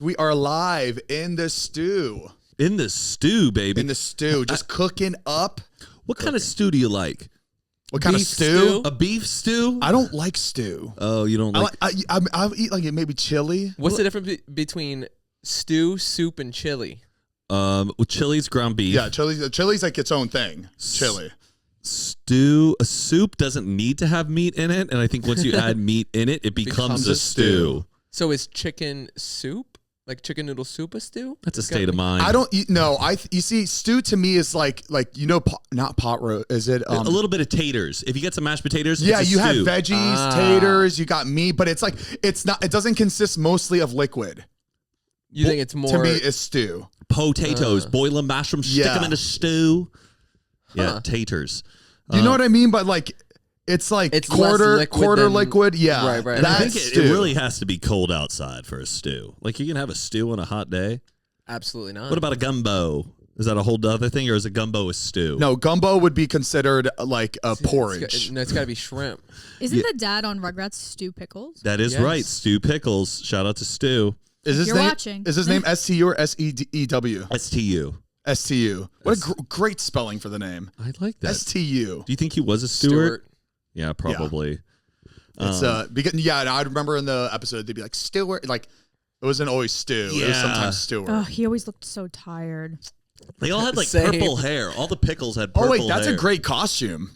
We are live in the stew. In the stew, baby. In the stew, just cooking up. What kind of stew do you like? What kind of stew? A beef stew? I don't like stew. Oh, you don't like? I'll eat like it maybe chili. What's the difference between stew, soup, and chili? Well, chili's ground beef. Yeah, chili's like its own thing. Chili. Stew, a soup doesn't need to have meat in it, and I think once you add meat in it, it becomes a stew. So is chicken soup, like chicken noodle soup, a stew? That's a state of mind. I don't eat. No, you see, stew to me is like not pot roast. Is it a little bit of taters? If you get some mashed potatoes, yeah, it's a you stew. have veggies, taters, you got meat, but it's like it's not. It doesn't consist mostly of liquid. You think it's more to me? It's stew. Potatoes, boil them, mash them, stick them in a stew. Yeah, taters. Do you know what I mean? But like, it's like quarter liquid. Yeah, right. And I think it really has to be cold outside for a stew. Like you can have a stew on a hot day. Absolutely not. What about a gumbo? Is that a whole other thing, or is a gumbo a stew? No, gumbo would be considered like a porridge. It's got to be shrimp. Isn't the dad on Rugrats Stu Pickles? That is right, Stu Pickles. Shout out to Stu. Is his You're name? watching. Is his name STU or SEDW? STU. STU. What a great spelling for the name. I like that. STU. Do you think he was a steward? Yeah, probably. Yeah. It's because I remember in the episode they'd be like Stewart, like it wasn't always Stu. Yeah. It was sometimes Stewart. Oh, he always looked so tired. They all had like Same. purple hair. All the pickles had purple hair. Oh wait, that's a great costume.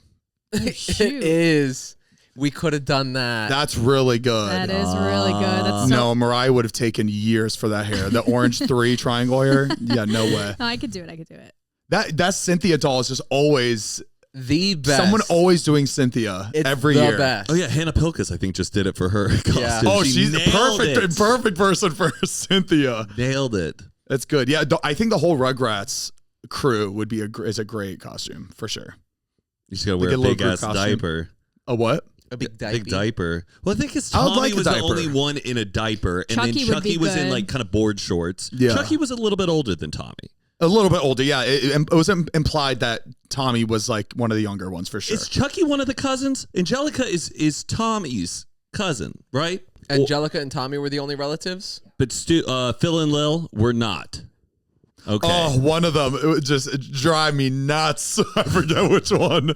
Oh, It shoot. is. We could have done that. That's really good. That is really good. That's No, Mariah would have taken years for that hair. The orange 3 triangle hair. Yeah, no way. No, I could do it. That Cynthia doll is just always the best. someone always doing Cynthia It's every the year. Best. Oh yeah, Hannah Pilkus I think just did it for her costume. Yeah. Oh, She she's a nailed perfect person for Cynthia. Nailed it. That's good. Yeah, I think the whole Rugrats crew would be is a great costume for sure. You just gotta wear Like a a little big group ass costume. diaper. A what? A big diaper. Big diaper. Well, I think it's I would Tommy like a was the diaper. only one in a diaper, and Chucky then would Chucky be was in good. like kind of board shorts. Yeah. Chucky was a little bit older than Tommy. A little bit older, yeah. It was implied that Tommy was like one of the younger ones for sure. Is Chucky one of the cousins? Angelica is Tommy's cousin, right? Angelica and Tommy were the only relatives. But Phil and Lil were not. Okay. Oh, one of them. It would just drive me nuts. I forget which one.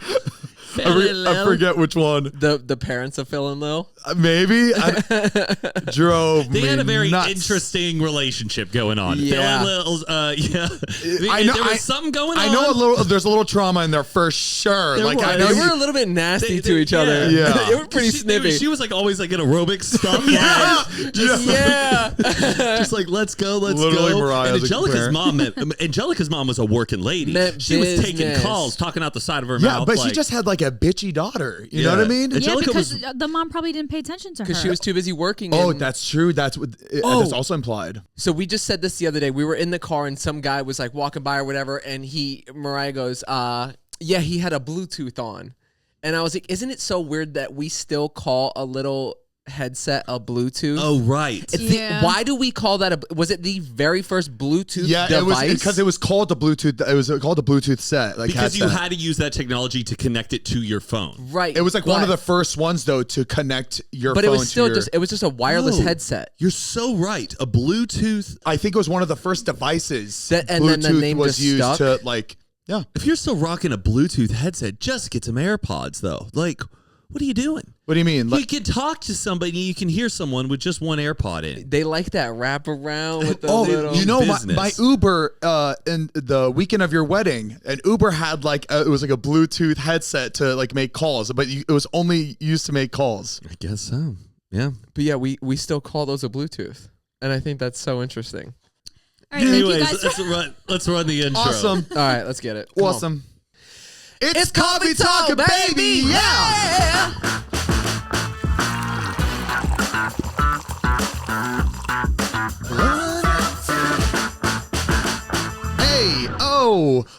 I forget which one. The parents of Phil and Lil. Maybe drove me They had a very nuts. interesting relationship going on. Yeah. Phil and Lil's, I know, there was something going on. I know there's a little trauma in there for sure. There like was. I know They were a little bit nasty to each other. Yeah. They were pretty snippy. She was like always like in aerobic stuff. Yeah. Just like let's go. Literally Mariah's And Angelica's mom was a working lady. She was taking calls, talking out the side of her mouth. But she just had like a bitchy daughter. You know what I mean? Angelica because the mom probably didn't pay attention to her. Because she was too busy working. Oh, and- that's true. That's what. That's also implied. So we just said this the other day. We were in the car and some guy was like walking by or whatever, and Mariah goes, yeah, he had a Bluetooth on. And I was like, isn't it so weird that we still call a little headset a Bluetooth? Oh, right. Why do we call that was it the very first Bluetooth device? It was because it was called the Bluetooth. It was called the Bluetooth set. Like because you headset. had to use that technology to connect it to your phone. Right. It was like one of the first ones though to connect your phone. But it was still to your, just a wireless headset. You're so right. A Bluetooth. I think it was one of the first devices And Bluetooth then the name was just used stuck? to like. Yeah. If you're still rocking a Bluetooth headset, just get some AirPods though. Like, what are you doing? What do you mean? You can talk to somebody. You can hear someone with just one AirPod in. They like that wrap around with the Oh, little... you know, business. my Uber in the weekend of your wedding, and Uber had like it was like a Bluetooth headset to like make calls, but it was only used to make calls. I guess so. Yeah. But yeah, we still call those a Bluetooth. And I think that's so interesting. All right, thank you Anyways, guys. let's run the intro. Awesome, All right, let's get it. Come on. awesome. It's coffee talk, baby. Yeah. Hey,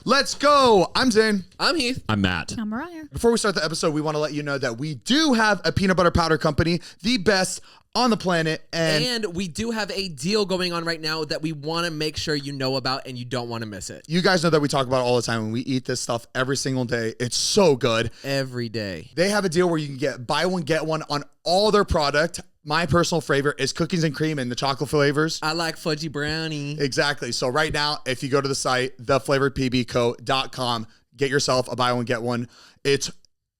let's go. I'm Zane. I'm Heath. I'm Matt. I'm Mariah. Before we start the episode, we want to let you know that we do have a peanut butter powder company, the best on the planet. And we do have a deal going on right now that we want to make sure you know about and you don't want to miss it. You guys know that we talk about it all the time when we eat this stuff every single day. It's so good. Every day. They have a deal where you can get buy one, get one on all their product. my personal favorite is cookies and cream and the chocolate flavors. I like fudgy brownie. Exactly. So right now, if you go to the site, theflavoredpbco.com, get yourself a buy one, get one. It's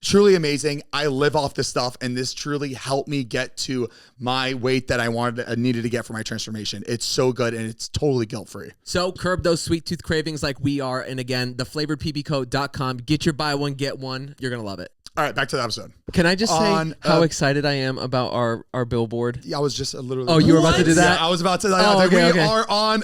truly amazing. I live off this stuff, and this truly helped me get to my weight that I needed to get for my transformation. It's so good, and it's totally guilt-free. So curb those sweet tooth cravings like we are. And again, theflavoredpbco.com. Get your buy one, get one. You're going to love it. All right, back to the episode. Can I just say how excited I am about our billboard? Yeah, I was just literally. Oh, you were about to do that? Yeah, I was about to. Oh, okay,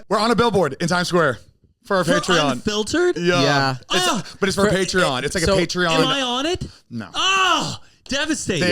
We're on a billboard in Times Square for our Patreon. Unfiltered? Yeah. But it's for Patreon. It's like a Patreon. Am I on it? No. Oh, devastated.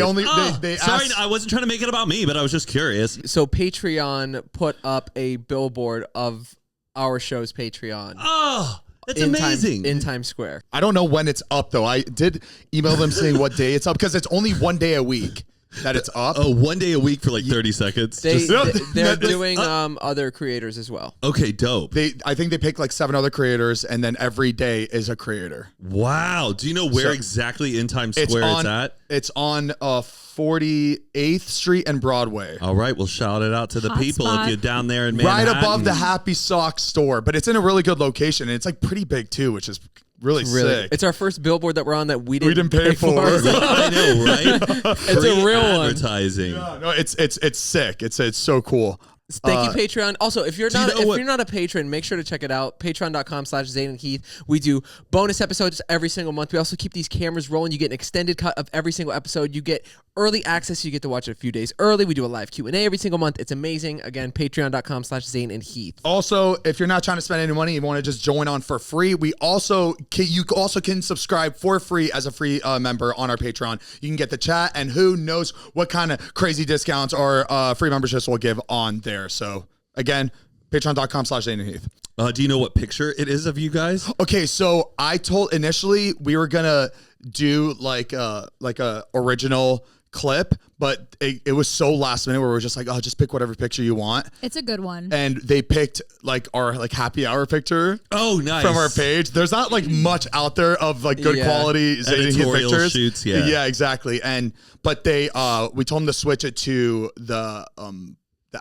They Sorry, asked, I wasn't trying to make it about me, but I was just curious. So Patreon put up a billboard of our show's Patreon. Oh, that's amazing. In Times Square. I don't know when it's up though. I did email them saying what day it's up because it's only one day a week that it's up. Oh, one day a week for like 30 seconds. They're doing other creators as well. Okay, dope. I think they pick like 7 other creators, and then every day is a creator. Wow. Do you know where exactly in Times Square it's at? It's on 48th Street and Broadway. All right, we'll shout it out to the Hot people spot. if you're down there in Manhattan. Right above the Happy Sock store, but it's in a really good location, and it's like pretty big too, which is really sick. It's our first billboard that we're on that we didn't pay for. I know, right? It's a real one. Advertising. Yeah, no, it's sick. It's so cool. Thank you, Patreon. Also, if you're not a patron, make sure to check it out. Patreon.com/Zane and Heath. We do bonus episodes every single month. We also keep these cameras rolling. You get an extended cut of every single episode. You get early access. You get to watch it a few days early. We do a live Q&A every single month. It's amazing. Again, Patreon.com/Zane and Heath. Also, if you're not trying to spend any money, you want to just join on for free, you also can subscribe for free as a free member on our Patreon. You can get the chat, and who knows what kind of crazy discounts or free memberships we'll give on there. So again, patreon.com/Zane and Heath. Do you know what picture it is of you guys? Okay, so I told initially we were gonna do like a original clip, but it was so last minute where we were just like, oh, just pick whatever picture you want. It's a good one. And they picked like our like happy hour picture. Oh, nice. From our page. There's not like much out there of like good quality Zane and Heath editorial pictures. shoots, Yeah, exactly. But they we told them to switch it to the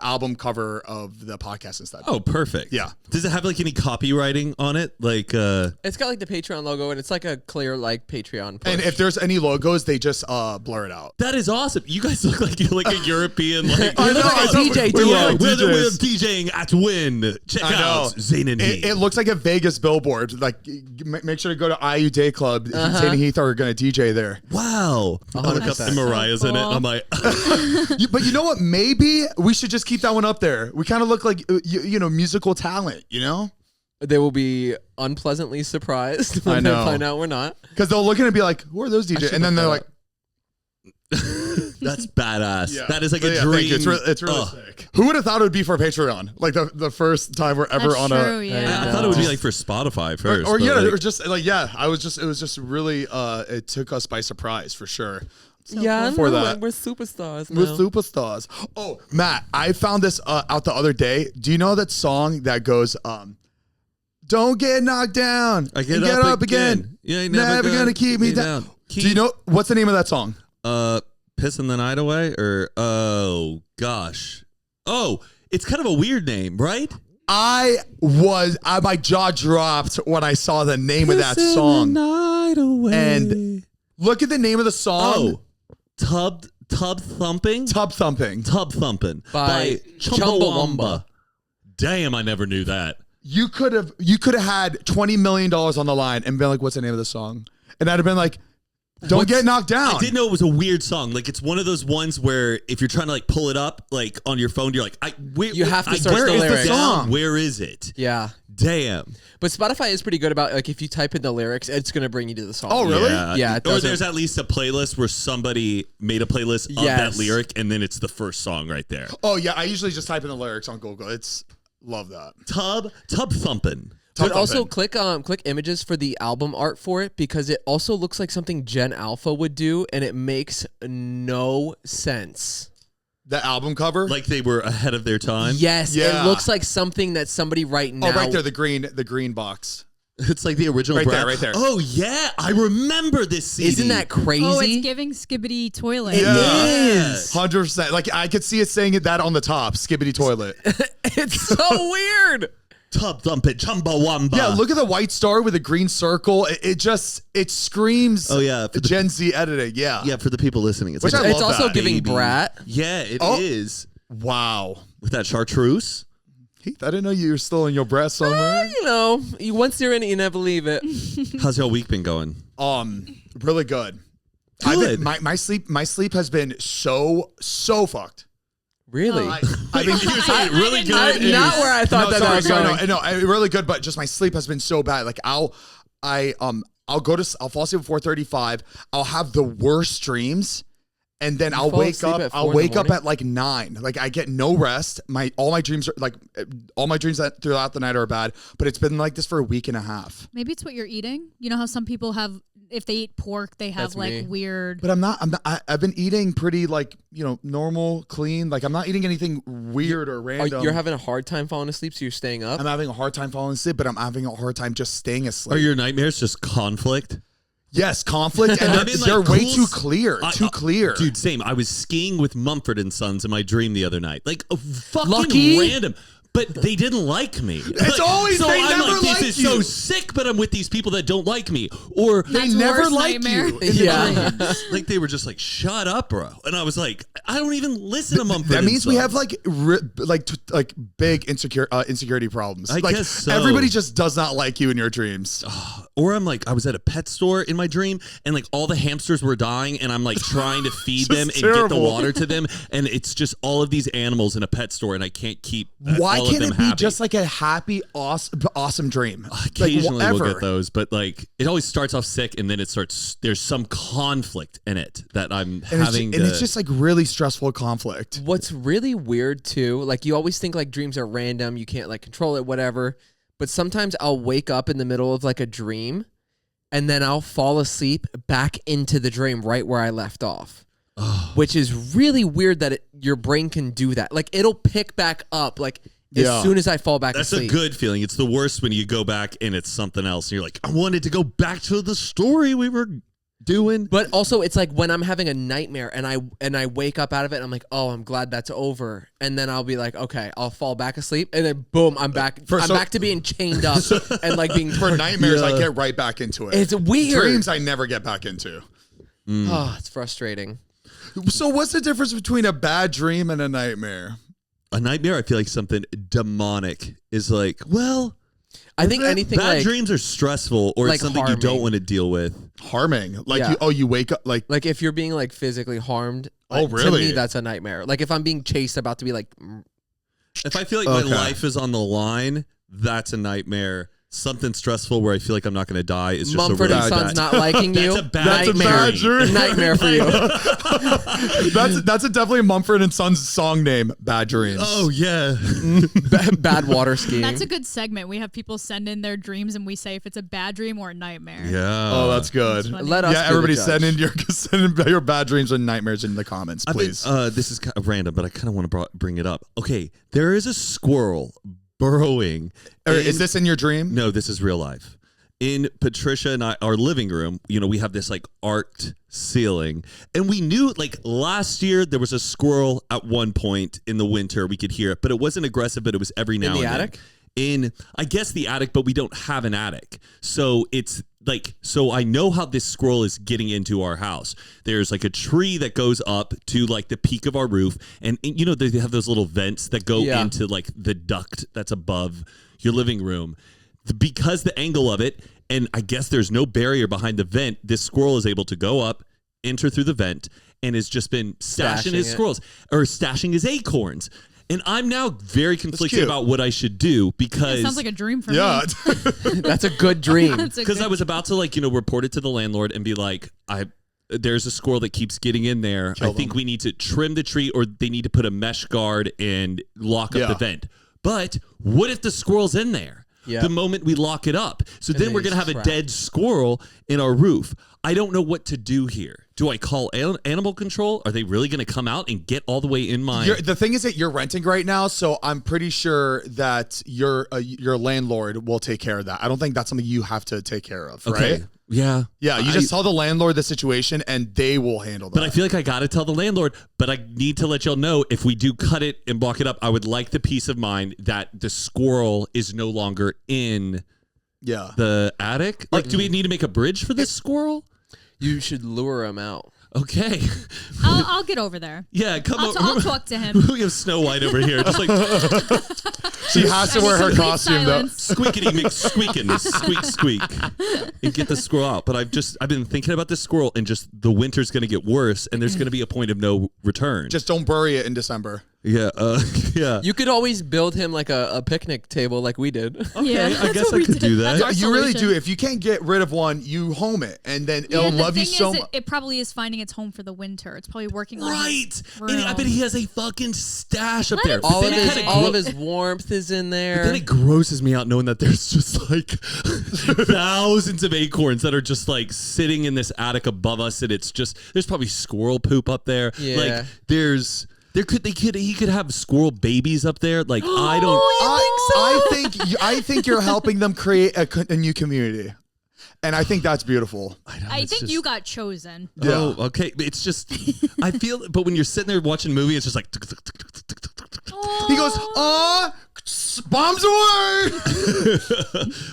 album cover of the podcast instead. Oh, perfect. Yeah. Does it have like any copywriting on it? Like It's got like the Patreon logo, and it's like a clear like Patreon push. And if there's any logos, they just blur it out. that is awesome. You guys look like you're like a European like You look like a DJ we duo. look like we're DJs. DJing at Win. Check I know. out Zane and Heath. It looks like a Vegas billboard. Like, make sure to go to IU Day Club. Zane and Heath are going to DJ there. Wow. I look up 100%. and Mariah's in it. cool. I'm like, But you know what? Maybe we should just keep that one up there. We kind of look like, musical talent, They will be unpleasantly surprised when I they know. find out we're not. Because they'll look at it and be like, who are those DJs? And then they're like, that's badass. yeah. That is like But a yeah, dream. thank you. It's really sick. Who would have thought it would be for Patreon? Like the first time we're ever That's on true, a. yeah. I thought it would be like for Spotify first. Or but yeah, like, or just like, yeah, it was just really, it took us by surprise for sure. Yeah, cool. For that. we're superstars now. We're superstars. Oh, Matt, I found this out the other day. Do you know that song that goes, don't get knocked down. I get and up again. You ain't never gonna keep me down. Do you know, what's the name of that song? Pissing the Night Away? Or, oh, gosh. Oh, it's kind of a weird name, right? My jaw dropped when I saw the name of that song. Night away. And look at the name of the song. Oh, Tub Thumping? Tub Thumping. Tub Thumping By Chumbawamba. Damn, I never knew that. You could have had $20 million on the line and been like, what's the name of the song? And I'd have been like, don't get knocked down. I didn't know it was a weird song. Like, it's one of those ones where if you're trying to like pull it up like on your phone, you're like, You have to search where the is the lyrics. song? Where is it? Yeah. Damn. But Spotify is pretty good about, like, if you type in the lyrics, it's going to bring you to the song. Oh, really? Yeah, it Or doesn't- there's at least a playlist where somebody made a playlist of that lyric, and then it's the first song right there. Oh, yeah. I usually just type in the lyrics on Google. Love that. Tub Thumpin'. But also click images for the album art for it, because it also looks like something Gen Alpha would do, and it makes no sense. The album cover? Like they were ahead of their time. Yes, Yeah. it looks like something that somebody right now. Oh, right there, the green box. It's like the original Right there. Oh, yeah. I remember this CD. Isn't that crazy? Oh, it's giving skibbity toilet. It is. 100%. Like I could see it saying that on the top, skibbity toilet. It's so weird. Tub thump it, chumbawamba. Yeah, look at the white star with a green circle. It screams. Oh, yeah, for the- Gen Z editing. Yeah. Yeah, for the people listening. It's Which like I It's love also that. giving baby. brat. Yeah, it is. Wow. With that chartreuse. Heath, I didn't know you were still in your breast somewhere. You know, once you're in it, you never leave it. How's your week been going? Really good. Good. My sleep has been so fucked. Really? I mean, really good. Not where I thought that was going. No, really good, but just my sleep has been so bad. Like I'll fall asleep at 4:35. I'll have the worst dreams. And then I'll fall wake asleep up. at 4 I'll in the wake up morning? at like 9. Like I get no rest. All my dreams throughout the night are bad. But it's been like this for a week and a half. Maybe it's what you're eating. You know how some people have, if they eat pork, they have That's me. weird. But I'm not. I've been eating pretty normal, clean. Like I'm not eating anything weird or random. You're having a hard time falling asleep, so you're staying up? I'm having a hard time falling asleep, but I'm having a hard time just staying asleep. Are your nightmares just conflict? Yes, conflict, and I mean, like, they're way cool too clear. Too clear. Dude, same. I was skiing with Mumford and Sons in my dream the other night. Like, fucking Lucky? random. But they didn't like me. It's always- so they I'm never like, this like is you. so sick, but I'm with these people that don't like me. Or They That's never worst like nightmare. you. In the Yeah. dreams. like they were just like, shut up, bro. And I was like, I don't even listen to Mumford That and means we Sons. have like big insecurity problems. I like guess so. everybody just does not like you in your dreams. Or I'm like, I was at a pet store in my dream and like all the hamsters were dying and I'm like trying to feed them and get the terrible. water to them. And it's just all of these animals in a pet store and I can't keep Why all can't of them it be happy. just like a happy, awesome dream? Occasionally like, we'll whatever. get those, but like it always starts off sick and then it starts, there's some conflict in it that I'm having and it's just like really stressful conflict. What's really weird too, like you always think like dreams are random, you can't like control it, whatever. But sometimes I'll wake up in the middle of like a dream and then I'll fall asleep back into the dream right where I left off. Which is really weird that your brain can do that. Like it'll pick back up like as soon as I fall back That's asleep. a good feeling. It's the worst when you go back and it's something else and you're like, I wanted to go back to the story we were doing. But also it's like when I'm having a nightmare and I wake up out of it and I'm like, oh, I'm glad that's over. And then I'll be like, okay, I'll fall back asleep and then boom, I'm back. I'm back to being chained up and like being For nightmares, I get right back into it. It's weird. Dreams, I never get back into. Oh, it's frustrating. So what's the difference between a bad dream and a nightmare? A nightmare, I feel like something demonic is like, well, I think anything bad like dreams are stressful or like it's something you don't harming. want to deal with. Harming. Like Yeah. you wake up like if you're being like physically harmed. Oh, To really? me, that's a nightmare. Like if I'm being chased, about to be like, If I feel like my life is on the line, that's a nightmare. Something stressful where I feel like I'm not going to die is just Mumford a and really Sons bad. not liking you. That's a bad nightmare. dream. Nightmare for you. that's definitely a Mumford and Sons song name. Bad dreams. Oh yeah, Bad water skiing. That's a good segment. We have people send in their dreams and we say if it's a bad dream or a nightmare. yeah. Oh, that's good. funny. Let us. Yeah, be everybody the send judge. in your bad dreams and nightmares in the comments, please. This is kind of random, but I kind of want to bring it up. Okay, there is a squirrel burrowing. Is this in your dream? No, this is real life. In Patricia and our living room, we have this like arced ceiling, and we knew like last year there was a squirrel at one point in the winter. We could hear it, but it wasn't aggressive. But it was every now In the and attic? then. I guess the attic, but we don't have an attic, so it's like I know how this squirrel is getting into our house. There's like a tree that goes up to like the peak of our roof, and they have those little vents that go into like the duct that's above your living room. Because the angle of it, and I guess there's no barrier behind the vent, this squirrel is able to go up, enter through the vent, and has just been stashing his squirrels or stashing his acorns. And I'm now very conflicted about what I should do because It sounds like a dream for Yeah. me. That's a good dream. because I was about to report it to the landlord and be like, there's a squirrel that keeps getting in there. I think we need to trim the tree or they need to put a mesh guard and lock up the vent. But what if the squirrel's in there? Yeah. The moment we lock it up. So then then we're going to he's have a trapped. dead squirrel in our roof. I don't know what to do here. Do I call animal control? Are they really going to come out and get all the way in my... The thing is that you're renting right now, so I'm pretty sure that your landlord will take care of that. I don't think that's something you have to take care of, Okay. right? Yeah. Yeah, you just tell the landlord the situation, and they will handle that. But I feel like I got to tell the landlord, but I need to let y'all know, if we do cut it and block it up, I would like the peace of mind that the squirrel is no longer in the attic. Like, do we need to make a bridge for this squirrel? You should lure him out. Okay. I'll get over there. Yeah, come over. I'll talk to him. We have Snow White over here. Just like she has to wear her Complete costume, silence. though. squeakity mix squeaking, squeak squeak, and get the squirrel out. But I've been thinking about this squirrel, and just the winter's going to get worse, and there's going to be a point of no return. Just don't bury it in December. Yeah, yeah. You could always build him like a picnic table like we did. Okay, Yeah, I that's guess what I we could did. do That's that. our You really solution. do. If you can't get rid of one, you home it, and then it'll love you so much. It probably is finding its home for the winter. It's probably working on Right, his and I bet he has a fucking stash up there. him But All then of it his kinda all of his warmth is in there. Then it grosses me out knowing that there's just like thousands of acorns that are just like sitting in this attic above us, and it's just there's probably squirrel poop up there. Yeah. Like he could have squirrel babies up there. Like I don't. I think you're helping them create a new community, and I think that's beautiful. I think you got chosen. Oh, okay. It's just I feel, but when you're sitting there watching a movie, it's just like. He goes, bombs away.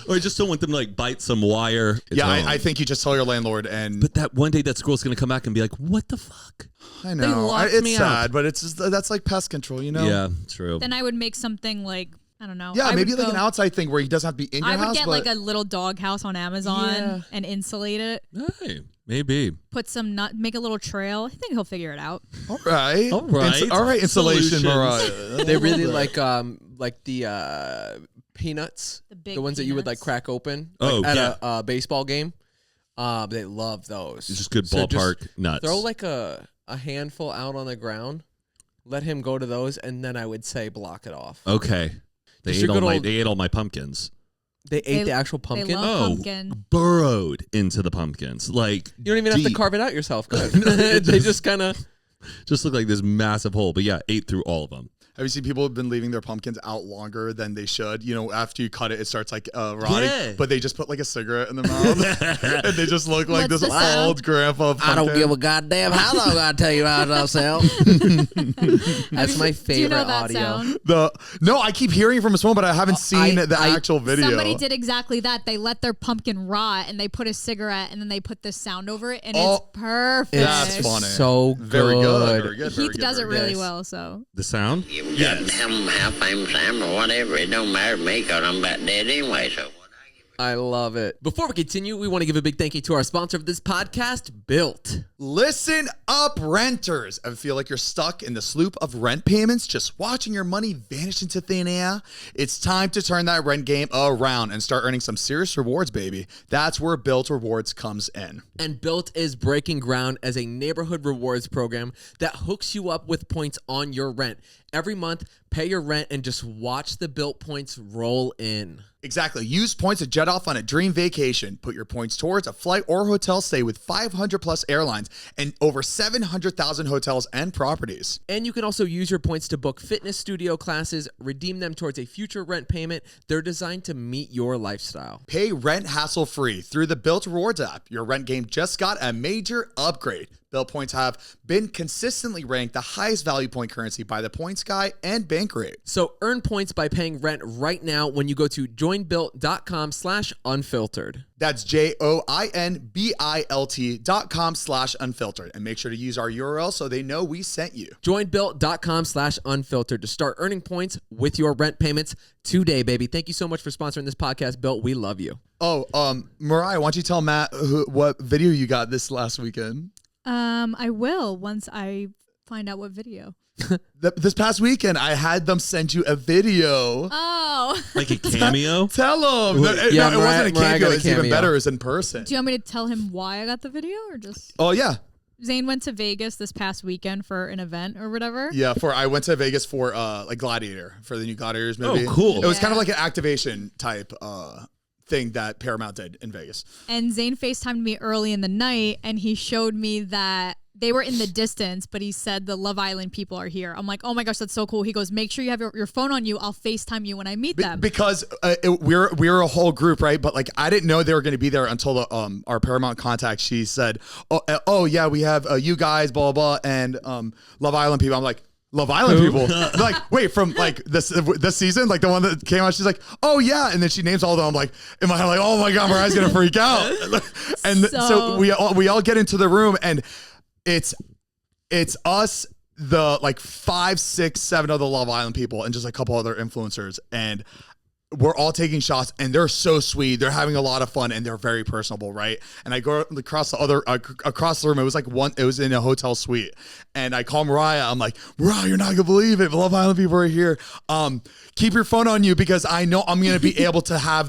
Or I just don't want them to like bite some wire. Yeah, I think you just tell your landlord, and But that one day that squirrel's gonna come back and be like, "What the fuck?" I know locked it's me sad, out. but it's just, that's like pest control, you know? Yeah, true. Then I would make something like, I don't know. Yeah, I maybe would like go- an outside thing where he doesn't have to be in your I would house. get but like a little dog house on Amazon Yeah. and insulate it. Hey, maybe. Put some make a little trail. I think he'll figure it out. all right, All right. all right, insulation, Solutions. Mariah. They really like the peanuts, The big the ones that you would like peanuts. crack open Oh, like, at yeah. a baseball game. They love those. It's just good So ballpark nuts. Throw like a handful out on the ground. Let him go to those, and then I would say block it off. Okay. They Just ate, your good they ate all my pumpkins. They ate They- the actual They pumpkin. love Oh. pumpkin. Burrowed into the pumpkins. Like You don't even have to deep. carve it out yourself. They just kind of. Just look like this massive hole. But yeah, ate through all of them. Have you seen people have been leaving their pumpkins out longer than they should? You know, after you cut it, it starts like rotting. Yeah. But they just put like a cigarette in their mouth, and they just look like What's this the sound? old grandpa. Pumpkin. a goddamn how long I tell you about myself. That's my favorite Do you know that audio. sound? No, I keep hearing from his phone, but I haven't seen the I- actual video. Somebody did exactly that. They let their pumpkin rot and they put a cigarette and then they put this sound over it and Oh, it's perfect. That's funny. So Very good. Very good. Very Heath good, does it very good. really well, so. The sound? You got them how famous I am or whatever. It don't matter to me because I'm about dead anyway. So what I love it. Before we continue, we want to give a big thank you to our sponsor of this podcast, Built. Listen up, renters. Ever feel like you're stuck in the sloop of rent payments, just watching your money vanish into thin air? It's time to turn that rent game around and start earning some serious rewards, baby. That's where Built Rewards comes in. And Built is breaking ground as a neighborhood rewards program that hooks you up with points on your rent. Every month, pay your rent and just watch the Built points roll in. Exactly. Use points to jet off on a dream vacation. Put your points towards a flight or hotel stay with 500 plus airlines and over 700,000 hotels and properties. And you can also use your points to book fitness studio classes, redeem them towards a future rent payment. They're designed to meet your lifestyle. Pay rent hassle-free through the Built Rewards app. Your rent game just got a major upgrade. Built points have been consistently ranked the highest value point currency by the Points Guy and Bankrate. So earn points by paying rent right now when you go to joinbuilt.com/unfiltered. That's JOINBILT.com/unfiltered. And make sure to use our URL so they know we sent you. Joinbuilt.com/unfiltered to start earning points with your rent payments today, baby. Thank you so much for sponsoring this podcast, Built. We love you. Oh, Mariah, why don't you tell Matt what video you got this last weekend? I will once I find out what video. This past weekend, I had them send you a video. Oh. Like a cameo? Tell them. Yeah, No, it wasn't a Mariah got cameo. a It's even cameo. better. It was in person. Do you want me to tell him why I got the video or just? Oh, yeah. Zane went to Vegas this past weekend for an event or whatever. Yeah, I went to Vegas for like Gladiator, for the new Gladiators movie. Oh, cool. It was kind of Yeah. like an activation type thing that Paramount did in Vegas. And Zane FaceTimed me early in the night, and he showed me that they were in the distance, but he said the Love Island people are here. I'm like, oh my gosh, that's so cool. He goes, make sure you have your phone on you. I'll FaceTime you when I meet them. Because we're a whole group, right? But like, I didn't know they were going to be there until our Paramount contact. She said, oh yeah, we have you guys, blah, blah, and Love Island people. I'm like, Love Island people? Like, wait, from like this season, like the one that came out, she's like, oh yeah, and then she names all of them. I'm like, in my head, like, oh my God, Mariah's gonna freak out. And so we all get into the room, and it's us, the like 5, 6, 7 other Love Island people, and just a couple other influencers, and we're all taking shots, and they're so sweet. They're having a lot of fun, and they're very personable, right? And I go across the room. It was like it was in a hotel suite, and I call Mariah. I'm like, Mariah, you're not gonna believe it. Love Island people are here. Keep your phone on you, because I know I'm gonna be able to have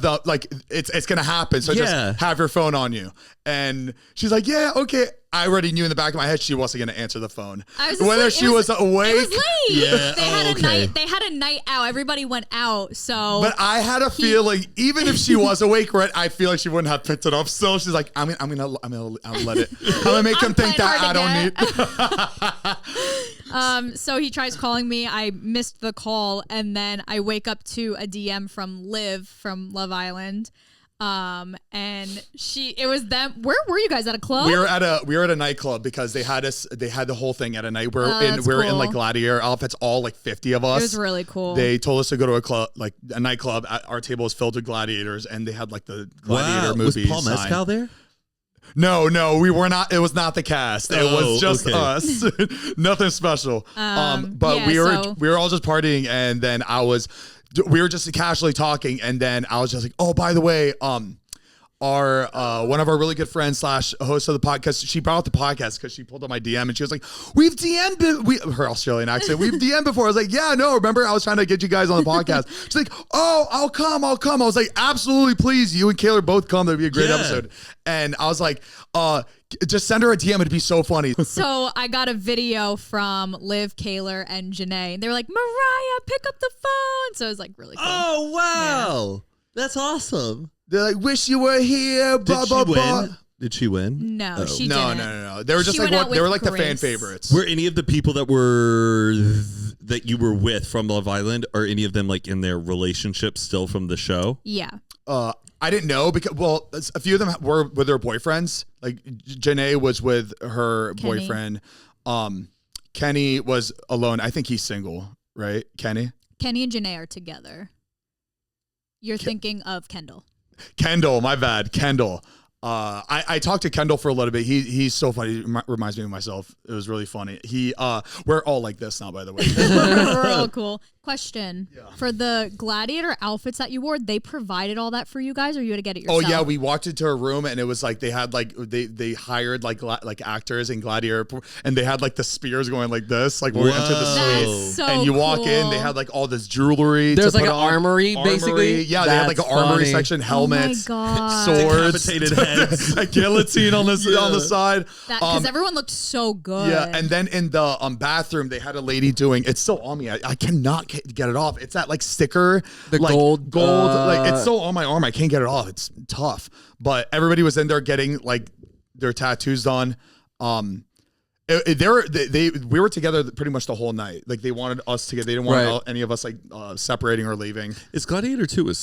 it's gonna happen. So just have your phone on you. And she's like, yeah, okay. I already knew in the back of my head she wasn't going to answer the phone. Whether she was awake. It was late. Yeah. They had a night out. Everybody went out. So, but I had a feeling, even if she was awake, right, I feel like she wouldn't have picked it up. Still, she's like, I'm gonna let it. I'm gonna make them think that I don't need. So he tries calling me. I missed the call, and then I wake up to a DM from Liv from Love Island. And it was them. Where were you guys, at a club? We were at a nightclub, because they had the whole thing at a night. We're in like Gladiator outfits, all like 50 of us. It was really cool. They told us to go to a club, like a nightclub. Our table was filled with gladiators, and they had like the Gladiator movie. Was Paul Mescal there? No, we were not. It was not the cast. It was just us. Nothing special. But we were all just partying, and then we were just casually talking, and then I was just like, oh, by the way, our one of our really good friends / host of the podcast, she brought up the podcast because she pulled up my DM, and she was like, we've DM'd her Australian accent, we've DM'd before. I was like, yeah, no, remember I was trying to get you guys on the podcast. She's like, oh, I'll come. I was like, absolutely, please, you and Kayla both come. That'd be a great episode. And I was like, just send her a DM. It'd be so funny. So I got a video from Liv, Kayla, and Janae. They were like, Mariah, pick up the phone. So it was like really cool. Oh, wow. Yeah. That's awesome. They're like, wish you were here. Blah, blah, blah. Did she win? No, she didn't. No. They were just they were like the fan favorites. Were any of the people that you were with from Love Island, or any of them like in their relationship still from the show? Yeah. I didn't know, because a few of them were with their boyfriends. Like Janae was with her boyfriend. Kenny was alone. I think he's single, right? Kenny and Janae are together. You're thinking of Kendall. My bad. Kendall. I talked to Kendall for a little bit. He's so funny. He reminds me of myself. It was really funny. We're all like this now, by the way. We're all cool. Question. Yeah. For the Gladiator outfits that you wore, they provided all that for you guys, or you had to get it yourself? Oh yeah, we walked into a room, and it was like they had like they hired like actors in Gladiator, and they had like the spears going like this, like when we entered the suite. That's so and you walk cool. in, they had like all this jewelry. There's like an armory, basically. Yeah, they had like an armory section, helmets, swords, decapitated heads, a guillotine on the side. Because everyone looked so good. Yeah, and then in the bathroom, they had a lady doing. It's still on me. I cannot get it off. It's that like sticker, the like, gold, like it's so on my arm. I can't get it off. It's tough. But everybody was in there getting like their tattoos done. We were together pretty much the whole night. Like they wanted us together. They didn't want any of us like separating or leaving. Is Gladiator 2 a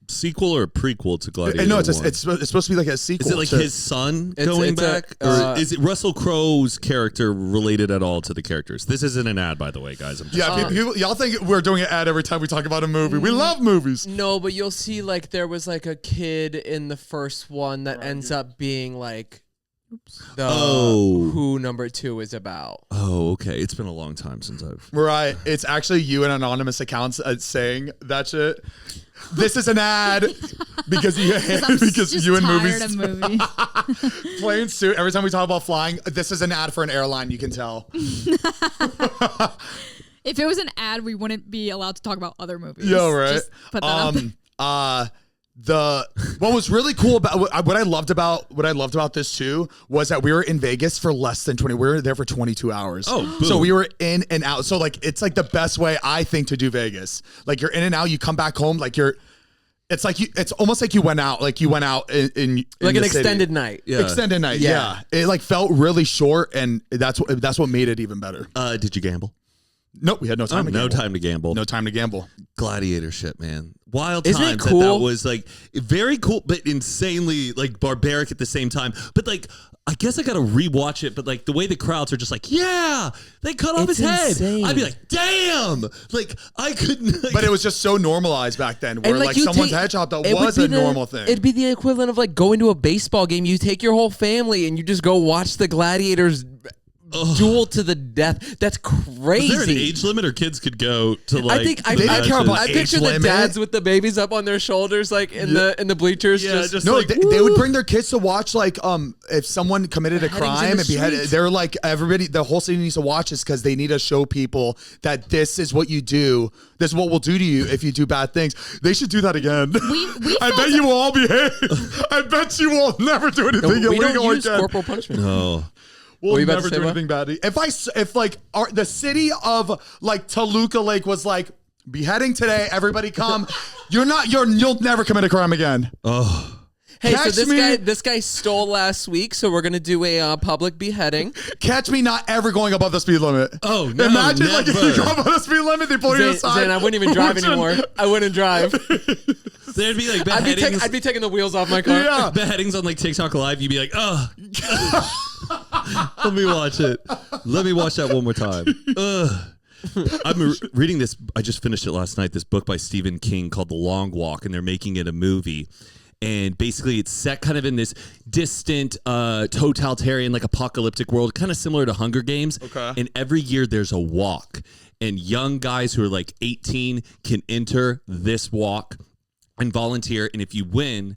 sequel or a prequel to Gladiator? No, it's supposed to be like a sequel. Is it like his son going back? Or is it Russell Crowe's character related at all to the characters? This isn't an ad, by the way, guys. People, y'all think we're doing an ad every time we talk about a movie. We love movies. No, but you'll see like there was like a kid in the first one that ends up being like who number 2 is about. Oh, okay. It's been a long time since I've... Right. It's actually you and anonymous accounts saying that shit. This is an ad because you and movies. Plain suit. Every time we talk about flying, this is an ad for an airline. You can tell. If it was an ad, we wouldn't be allowed to talk about other movies. Yeah, right. Just put that up. What was really cool about what I loved about this too was that we were in Vegas for less than 20. We were there for 22 hours. Oh, boom. So we were in and out. So like it's like the best way I think to do Vegas. Like you're in and out. You come back home like It's like it's almost like you went out in like the an city. extended night. Yeah. Extended night. Yeah. It like felt really short, and that's what made it even better. Did you gamble? Nope, we had no time to gamble. No time to gamble. No time to gamble. Gladiator shit, man. Wild Isn't it times. cool? That was like very cool, but insanely like barbaric at the same time. But like, I guess I gotta rewatch it. But like the way the crowds are just like, yeah, they cut off his head. insane. I'd be like, damn, like I couldn't. Like, But it was just so normalized back then, where And, like you someone's take- head chopped off it would was be a normal thing. It'd be the equivalent of like going to a baseball game. You take your whole family and you just go watch the Gladiators duel to the death. That's crazy. is there an age limit, or kids could go to like? I think They didn't care about I age picture the limit. dads with the babies up on their shoulders, like in the bleachers. Yeah, just No, like, they would bring their kids to watch like if someone committed a Beheadings in crime the and beheaded. streets. They're like everybody, the whole city needs to watch this because they need to show people that this is what you do. This is what we'll do to you if you do bad things. They should do that again. We I felt- bet you will all behave. I bet you will never do anything we illegal don't use again. corporal punishment. oh. We'll Were you about never to say do what? anything bad. If like the city of like Toluca Lake was like beheading today, everybody come. You'll never commit a crime again. Oh. Hey, Catch so me- this guy stole last week, so we're gonna do a public beheading. Catch me not ever going above the speed limit. Oh, no, Imagine like if you never. go above the speed limit, they pull you aside. Zane, I wouldn't even drive anymore. I wouldn't drive. There'd be like I'd beheadings. be taking the wheels off my car. Yeah. Beheadings on like TikTok Live. You'd be like, oh. Let me watch it. Let me watch that one more time. Ugh. I'm reading this. I just finished it last night. This book by Stephen King called The Long Walk, and they're making it a movie. And basically, it's set kind of in this distant, totalitarian, like apocalyptic world, kind of similar to Hunger Games. Okay. And every year there's a walk, and young guys who are like 18 can enter this walk and volunteer. And if you win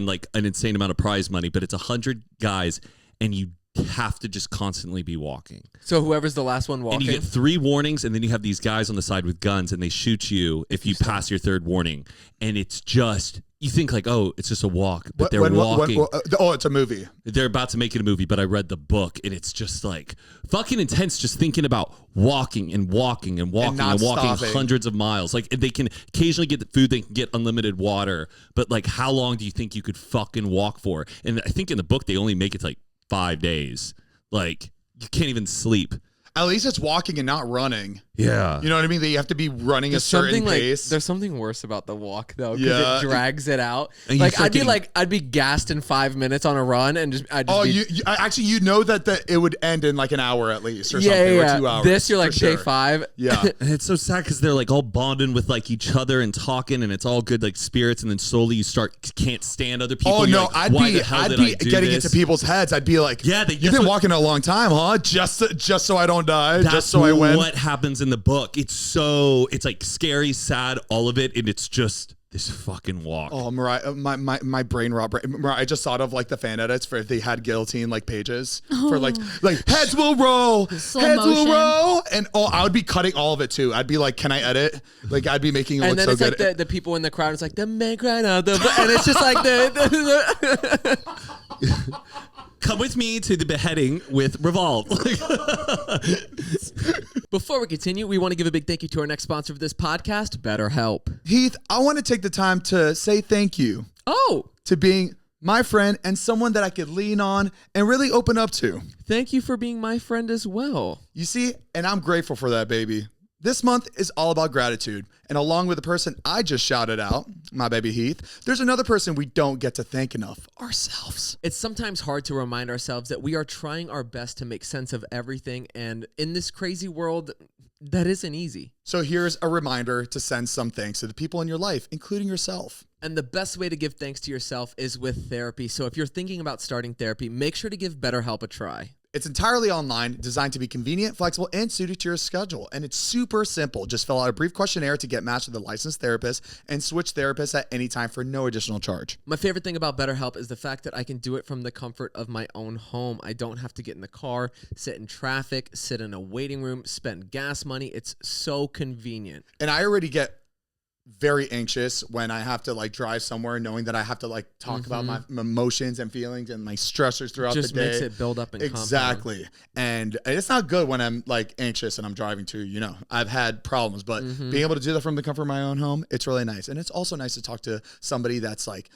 like an insane amount of prize money. But it's 100 guys, and you have to just constantly be walking. So whoever's the last one walking. And you get 3 warnings, and then you have these guys on the side with guns, and they shoot you if you pass your 3rd warning. And it's just, you think like, oh, it's just a walk, but they're walking. It's a movie. They're about to make it a movie, but I read the book, and it's just like fucking intense just thinking about walking and walking and walking not and walking stopping. hundreds of miles. Like they can occasionally get the food, they can get unlimited water, but like how long do you think you could fucking walk for? And I think in the book they only make it to like 5 days. Like you can't even sleep. At least it's walking and not running. Yeah. You know what I mean? That you have to be running There's a certain something pace. there's something worse about the walk though, because Yeah. it drags it out. And you Like start I'd be gassed in 5 minutes on a run, and actually, you know that it would end in like an hour at least, or yeah, something, yeah. or 2 hours. This you're like for day sure. 5. Yeah. And it's so sad because they're like all bonding with like each other and talking, and it's all good like spirits, and then slowly you can't stand other people. Oh You're no, like, I'd why be the hell did I do getting this? into people's heads. I'd be like, Yeah, you've that's been what- walking a long time, huh? Just so I don't die, That's just so I win. what happens in the book. It's like scary, sad, all of it, and it's just this fucking walk. Oh, Mariah, my brain rot. Mariah, I just thought of like the fan edits for if they had guillotine like pages for like heads will roll, Slow heads will motion. roll, and I would be cutting all of it too. I'd be like, can I edit? Like I'd be making it And look then so it's good. like the people in the crowd. It's like the man crying out, and it's just like Come with me to the beheading with Revolve. Before we continue, we want to give a big thank you to our next sponsor for this podcast, BetterHelp. Heath, I want to take the time to say thank you Oh, to being my friend and someone that I could lean on and really open up to. thank you for being my friend as well. You see, and I'm grateful for that, baby. This month is all about gratitude. And along with the person I just shouted out, my baby Heath, there's another person we don't get to thank enough, ourselves. It's sometimes hard to remind ourselves that we are trying our best to make sense of everything. And in this crazy world, that isn't easy. So here's a reminder to send some thanks to the people in your life, including yourself. And the best way to give thanks to yourself is with therapy. So if you're thinking about starting therapy, make sure to give BetterHelp a try. It's entirely online, designed to be convenient, flexible, and suited to your schedule. And it's super simple. Just fill out a brief questionnaire to get matched with a licensed therapist and switch therapists at any time for no additional charge. My favorite thing about BetterHelp is the fact that I can do it from the comfort of my own home. I don't have to get in the car, sit in traffic, sit in a waiting room, spend gas money. It's so convenient. And I already get very anxious when I have to like drive somewhere, knowing that I have to like talk about my emotions and feelings and my stressors throughout the day. Just makes it build up and exactly. compound. And it's not good when I'm like anxious and I'm driving too. I've had problems, but being able to do that from the comfort of my own home, it's really nice. And it's also nice to talk to somebody that's like,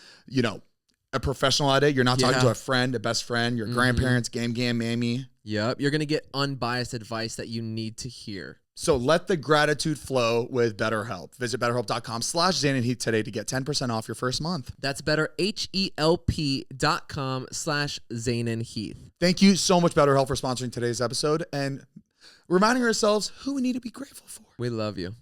a professional at it. You're not talking to a friend, a best friend, your grandparents, game, mammy. Yep. You're going to get unbiased advice that you need to hear. So let the gratitude flow with BetterHelp. Visit BetterHelp.com/Zane and Heath today to get 10% off your first month. That's BetterHelp.com/Zane and Heath. Thank you so much, BetterHelp, for sponsoring today's episode and reminding ourselves who we need to be grateful for. We love you.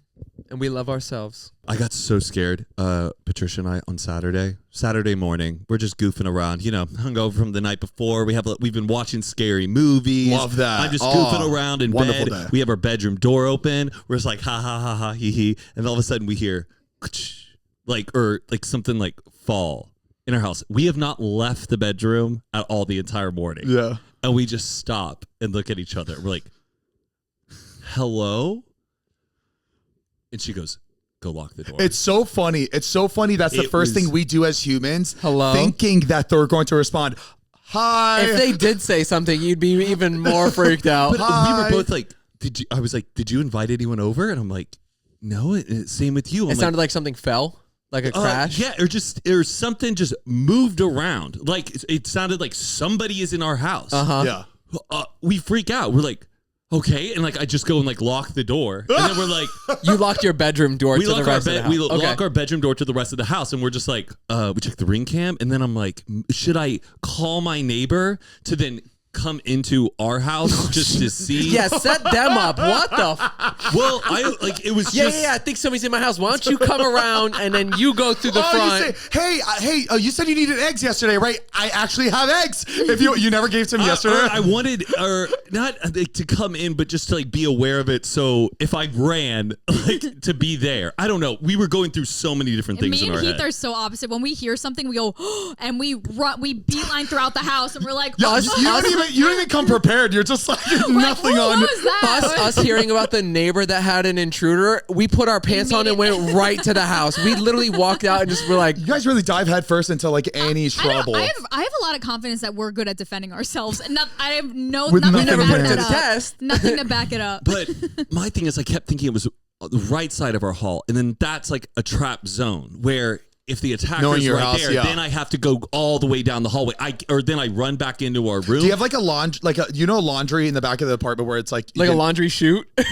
And we love ourselves. I got so scared, Patricia and I, on Saturday morning. We're just goofing around, hungover from the night before. We've been watching scary movies. Love that. I'm just goofing around in bed. Day. We have our bedroom door open. We're just like, ha, ha, ha, ha, hee, hee. And all of a sudden we hear, like something like fall in our house. We have not left the bedroom at all the entire morning. Yeah. And we just stop and look at each other. We're like, hello? And she goes, go lock the door. It's so funny. That's the first thing we do as humans. Hello? Thinking that they're going to respond, hi. If they did say something, you'd be even more freaked out. But we were both like, I was like, did you invite anyone over? And I'm like, no, same with you. It sounded like something fell, like a crash. Yeah, or something just moved around. Like it sounded like somebody is in our house. Yeah. We freak out. We're like, okay, and like I just go and like lock the door, and then we're like, You locked your bedroom door to the rest of the house. we lock our bedroom door to the rest of the house, and we're just like, we check the ring cam, and then I'm like, should I call my neighbor to then come into our house just to see? Yeah, set them up. What the? Well, it was just. Yeah. I think somebody's in my house. Why don't you come around and then you go through the front? You say, hey, you said you needed eggs yesterday, right? I actually have eggs. If you never gave some yesterday. I wanted, not to come in, but just to like be aware of it. So if I ran, like to be there. I don't know. We were going through so many different things in our head. Me and Heath are so opposite. When we hear something, we go, and we run, we beeline throughout the house, and we're like, You don't even come prepared. You're just like nothing on. What was that? Us hearing about the neighbor that had an intruder, we put our pants on and went right to the house. We literally walked out and just were like, You guys really dive head first into like Annie's trouble. I have a lot of confidence that we're good at defending ourselves. And I have With nothing to nothing back to that the up. test. Nothing to back it up. But my thing is, I kept thinking it was the right side of our hall, and then that's like a trap zone where if the attacker's your right house, there, yeah. then I have to go all the way down the hallway. Then I run back into our room. Do you have like a laundry, laundry in the back of the apartment where it's like a laundry chute? No,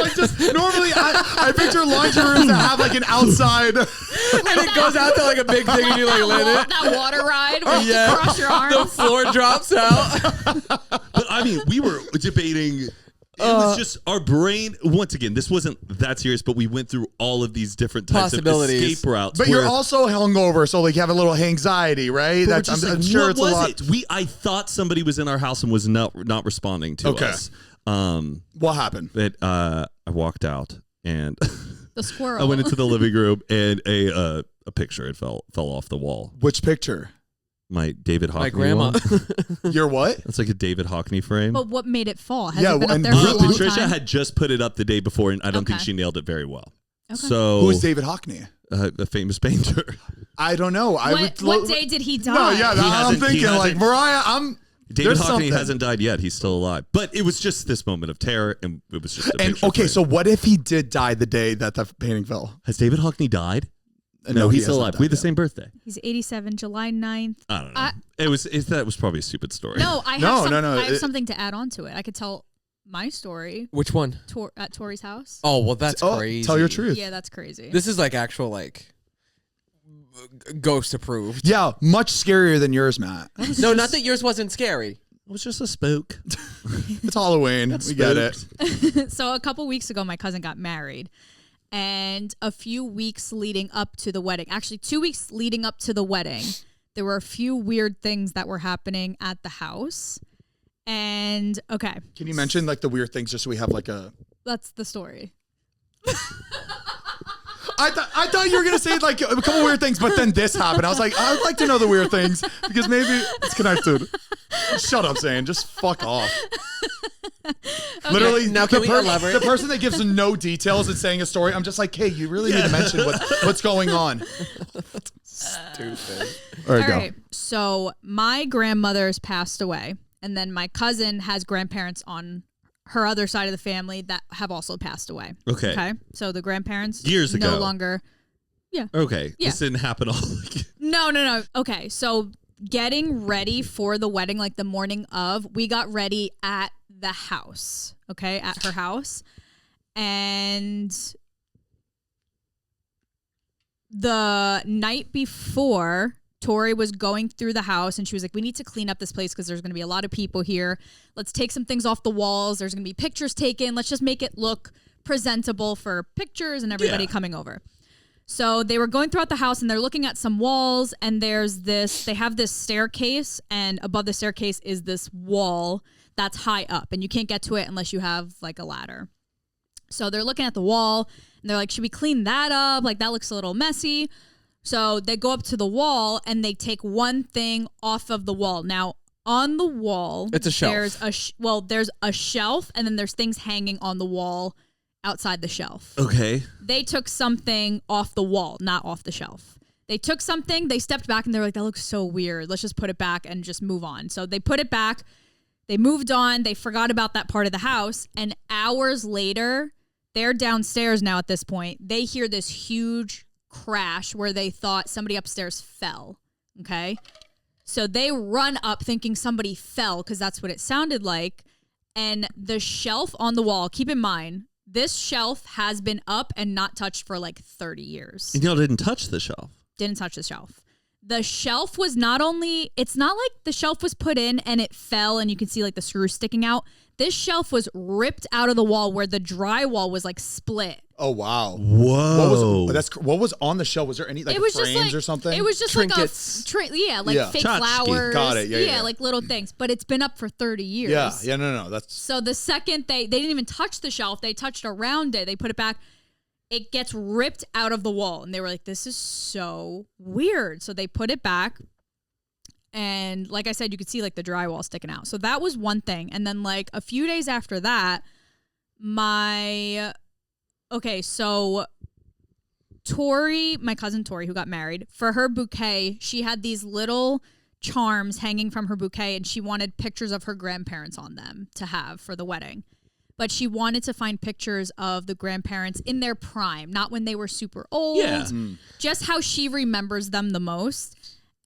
like just normally I picture laundry rooms that have like an outside. And it goes out to like a big thing and you like let it. That water ride where you have to cross your arms. The floor drops out. But I mean, we were debating. It was just our brain. Once again, this wasn't that serious, but we went through all of these different types of escape routes. But you're also hungover, so like you have a little anxiety, right? That's I'm sure it's a lot. I thought somebody was in our house and was not responding to us. What happened? But I walked out and The squirrel. I went into the living room and a picture had fell off the wall. Which picture? My David Hockney. My grandma. Your what? It's like a David Hockney frame. But what made it fall? Has Yeah, it been up and there for a long Patricia time? had just put it up the day before, and I don't think Okay. she nailed it very well. Okay. So Who's David Hockney? a famous painter. I don't know. What day did he die? No, yeah, I'm hasn't- he thinking like hasn't- Mariah. David There's Hockney something. hasn't died yet. He's still alive. But it was just this moment of terror, and it was just a And picture okay, frame. so what if he did die the day that the painting fell? Has David Hockney died? No, he's he still hasn't alive. died We have the yet. same birthday. He's 87, July 9th. I don't know. That was probably a stupid story. No, I have, No. I have something to add on to it. I could tell my story Which one? at Tori's house. Oh, well, that's crazy. Tell your truth. Yeah, that's crazy. This is like actual like ghost approved. Yeah, much scarier than yours, Matt. No, not that yours wasn't scary. It was just a spook. It's Halloween. We get it. So a couple weeks ago, my cousin got married. And a few weeks leading up to the wedding, actually 2 weeks leading up to the wedding, there were a few weird things that were happening at the house. And okay. Can you mention like the weird things just so we have like a... That's the story. I thought you were going to say like a couple weird things, but then this happened. I was like, I'd like to know the weird things because maybe it's connected. Shut up, Zane. Just fuck off. Literally, Now, can we elaborate? the person that gives no details and saying a story, I'm just like, hey, you really need to mention what's going on. Stupid. All right, All go. right. So my grandmother's passed away, and then my cousin has grandparents on her other side of the family that have also passed away. Okay. Okay. So the grandparents Years ago. no longer. Okay. Yeah. This didn't happen all. No. Okay. So getting ready for the wedding, like the morning of, we got ready at the house. Okay, at her house, and the night before, Tori was going through the house and she was like, we need to clean up this place because there's going to be a lot of people here. Let's take some things off the walls. There's going to be pictures taken. Let's just make it look presentable for pictures and everybody coming over. So they were going throughout the house and they're looking at some walls, and they have this staircase, and above the staircase is this wall that's high up and you can't get to it unless you have like a ladder. So they're looking at the wall and they're like, should we clean that up? Like that looks a little messy. So they go up to the wall and they take one thing off of the wall. Now on the wall, it's a shelf. There's a shelf, and then there's things hanging on the wall outside the shelf. Okay. They took something off the wall, not off the shelf. They took something, they stepped back, and they were like, that looks so weird. Let's just put it back and just move on. So they put it back. They moved on. They forgot about that part of the house. And hours later, they're downstairs now at this point. They hear this huge crash where they thought somebody upstairs fell. Okay. So they run up thinking somebody fell because that's what it sounded like. And the shelf on the wall, keep in mind, this shelf has been up and not touched for like 30 years. And y'all didn't touch the shelf. Didn't touch the shelf. The shelf was not only, it's not like the shelf was put in and it fell and you can see like the screws sticking out. This shelf was ripped out of the wall where the drywall was like split. Oh, wow. Whoa. What was on the shelf? Was there any like It was frames just like, or something? It was just Trinkets. like fake Tchotchke. flowers. Got it. Yeah. like little things. But it's been up for 30 years. Yeah. No. That's So the second they didn't even touch the shelf, they touched around it, they put it back, it gets ripped out of the wall. And they were like, this is so weird. So they put it back. And like I said, you could see like the drywall sticking out. So that was one thing. And then like a few days after that, so Tori, my cousin Tori, who got married, for her bouquet, she had these little charms hanging from her bouquet, and she wanted pictures of her grandparents on them to have for the wedding. But she wanted to find pictures of the grandparents in their prime, not when they were super old, just how she remembers them the most.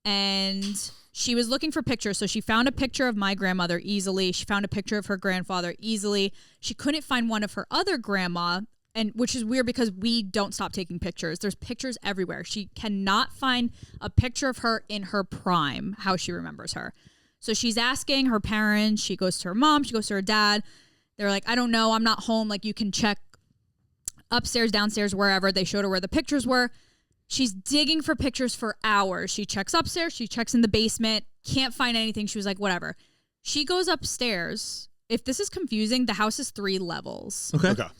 And she was looking for pictures. So she found a picture of my grandmother easily. She found a picture of her grandfather easily. She couldn't find one of her other grandma, and which is weird because we don't stop taking pictures. There's pictures everywhere. She cannot find a picture of her in her prime, how she remembers her. So she's asking her parents. She goes to her mom. She goes to her dad. They're like, I don't know. I'm not home. Like, you can check upstairs, downstairs, wherever. They showed her where the pictures were. She's digging for pictures for hours. She checks upstairs. She checks in the basement. Can't find anything. She was like, whatever. She goes upstairs. If this is confusing, the house is 3 levels.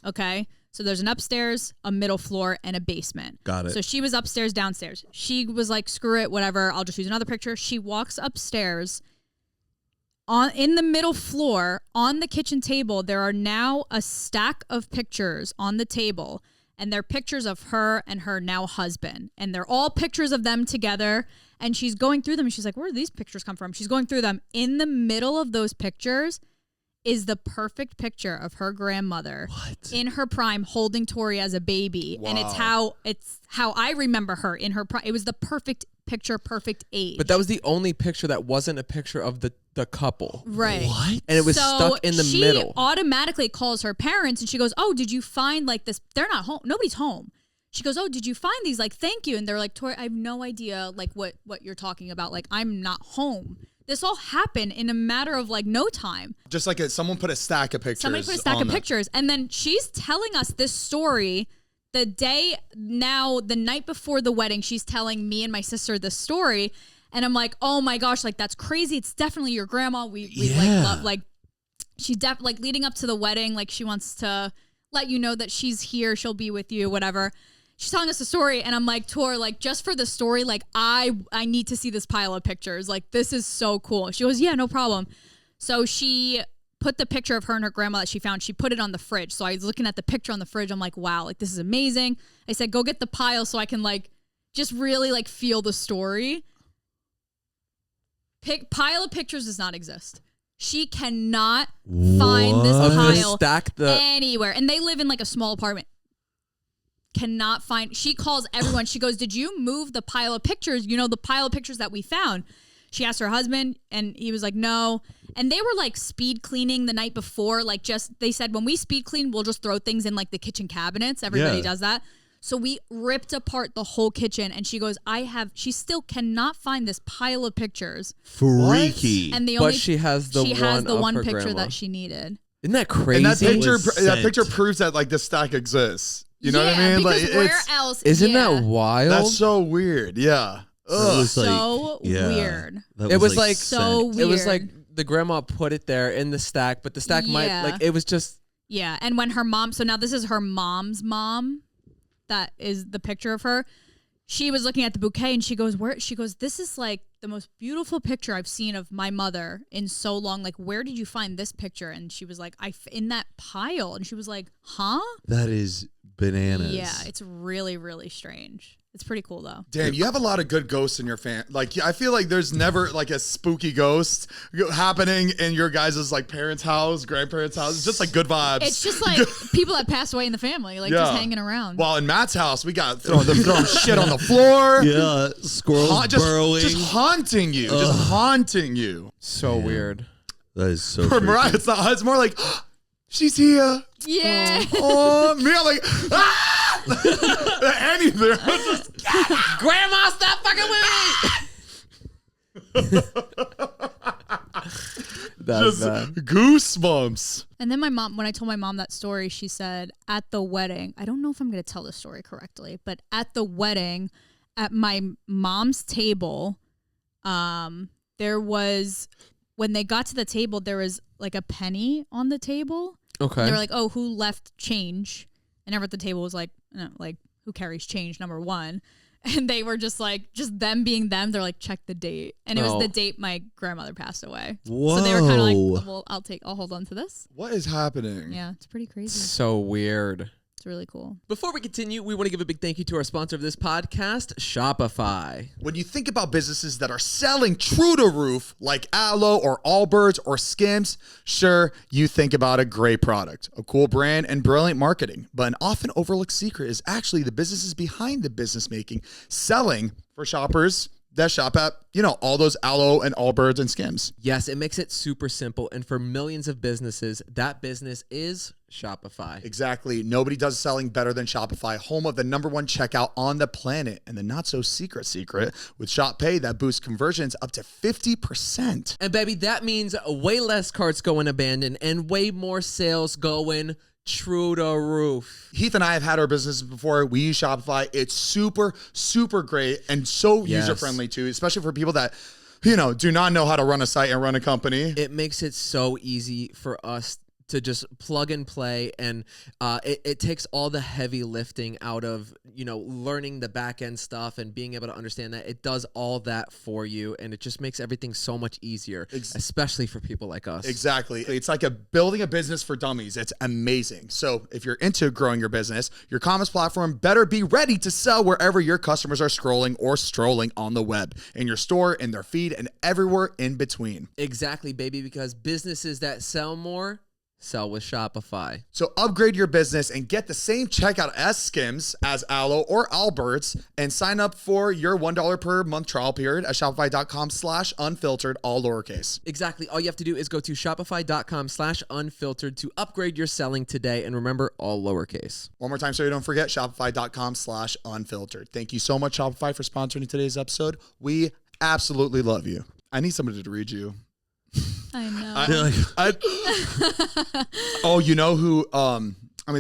Okay. So there's an upstairs, a middle floor, and a basement. Got it. So she was upstairs, downstairs. She was like, screw it, whatever. I'll just use another picture. She walks upstairs. In the middle floor, on the kitchen table, there are now a stack of pictures on the table. And they're pictures of her and her now husband. And they're all pictures of them together. And she's going through them. And she's like, where do these pictures come from? She's going through them. In the middle of those pictures is the perfect picture of her grandmother in her prime holding Tori as a baby. Wow. And it's how I remember her in her prime. It was the perfect picture, perfect age. But that was the only picture that wasn't a picture of the couple. Right. What? And it was stuck in the middle. She automatically calls her parents and she goes, oh, did you find like this? They're not home. Nobody's home. She goes, oh, did you find these? Like, thank you. And they're like, Tori, I have no idea like what you're talking about. Like, I'm not home. This all happened in a matter of like no time. just like someone put a stack of pictures. Somebody put a stack of pictures. And then she's telling us this story the night before the wedding. She's telling me and my sister this story. And I'm like, oh my gosh, like that's crazy. It's definitely your grandma. We like love, like she's like leading up to the wedding. Like she wants to let you know that she's here. She'll be with you, whatever. She's telling us a story. And I'm like, Tor, like just for the story, like I need to see this pile of pictures. Like this is so cool. She goes, yeah, no problem. So she put the picture of her and her grandma that she found. She put it on the fridge. So I was looking at the picture on the fridge. I'm like, wow, like this is amazing. I said, go get the pile so I can like just really like feel the story. Pile of pictures does not exist. She cannot find this pile anywhere. And they live in like a small apartment. Cannot find. She calls everyone. She goes, did you move the pile of pictures? You know, the pile of pictures that we found. She asked her husband and he was like, no. And they were like speed cleaning the night before. Like they said, when we speed clean, we'll just throw things in like the kitchen cabinets. Everybody does that. So we ripped apart the whole kitchen and she goes, she still cannot find this pile of pictures. Freaky. And she has the one picture grandma that she needed. Isn't that crazy? And that picture proves that like this stack exists. You know what I mean? Because where else? Isn't that wild? That's so weird. Yeah. So weird. It was like so weird. It was like the grandma put it there in the stack, but the stack might like it was just. Yeah, and when her mom, so now this is her mom's mom. That is the picture of her. She was looking at the bouquet and she goes, where? She goes, this is like the most beautiful picture I've seen of my mother in so long. Like, where did you find this picture? And she was like, in that pile. And she was like, huh? That is bananas. Yeah, it's really, really strange. It's pretty cool though. Damn, you have a lot of good ghosts in your Like, I feel like there's never like a spooky ghost happening in your guys' like parents' house, grandparents' house. It's just like good vibes. It's just like people that passed away in the family, like just hanging around. While in Matt's house, we got throwing shit on the floor. Yeah, squirrels burrowing. Just haunting you. Just haunting you. So weird. That is so For Mariah, it's more like, she's here. Yeah. Oh, me, I'm like, ah! Anything. Grandma, stop fucking with me. That's just goosebumps. And then my mom, when I told my mom that story, she said at the wedding, I don't know if I'm going to tell the story correctly, but at the wedding, at my mom's table, there was, when they got to the table, there was like a penny on the table. Okay. And they were like, oh, who left change? And everyone at the table was like, who carries change, number one. And they were just like, just them being them. They're like, check the date. And it was the date my grandmother passed away. Whoa. So they were kind of like, well, I'll hold on to this. What is happening? Yeah, it's pretty crazy. So weird. It's really cool. Before we continue, we want to give a big thank you to our sponsor of this podcast, Shopify. When you think about businesses that are selling true to roof, like Aloe or Allbirds or Skims, sure, you think about a great product, a cool brand, and brilliant marketing. But an often overlooked secret is actually the businesses behind the business making, selling for shoppers that shop at, all those Aloe and Allbirds and Skims. Yes, it makes it super simple. And for millions of businesses, that business is Shopify. Exactly. Nobody does selling better than Shopify, home of the #1 checkout on the planet. And the not so secret with Shop Pay that boosts conversions up to 50%. And baby, that means way less carts going abandoned and way more sales going true to roof. Heath and I have had our businesses before. We use Shopify. It's super, super great and so user-friendly too, especially for people that, do not know how to run a site and run a company. It makes it so easy for us to just plug and play, and it takes all the heavy lifting out of learning the back end stuff and being able to understand that. It does all that for you, and it just makes everything so much easier, especially for people like us. Exactly. It's like building a business for dummies. It's amazing. So if you're into growing your business, your commerce platform better be ready to sell wherever your customers are scrolling or strolling on the web, in your store, in their feed, and everywhere in between. Exactly, baby, because businesses that sell more sell with Shopify. So upgrade your business and get the same checkout as Skims, as Aloe, or Allbirds, and sign up for your $1 per month trial period at shopify.com/unfiltered, all lowercase. Exactly. All you have to do is go to shopify.com/unfiltered to upgrade your selling today. And remember, all lowercase. One more time so you don't forget, shopify.com/unfiltered. Thank you so much, Shopify, for sponsoring today's episode. We absolutely love you. I need somebody to read you. I know. Oh, you know who?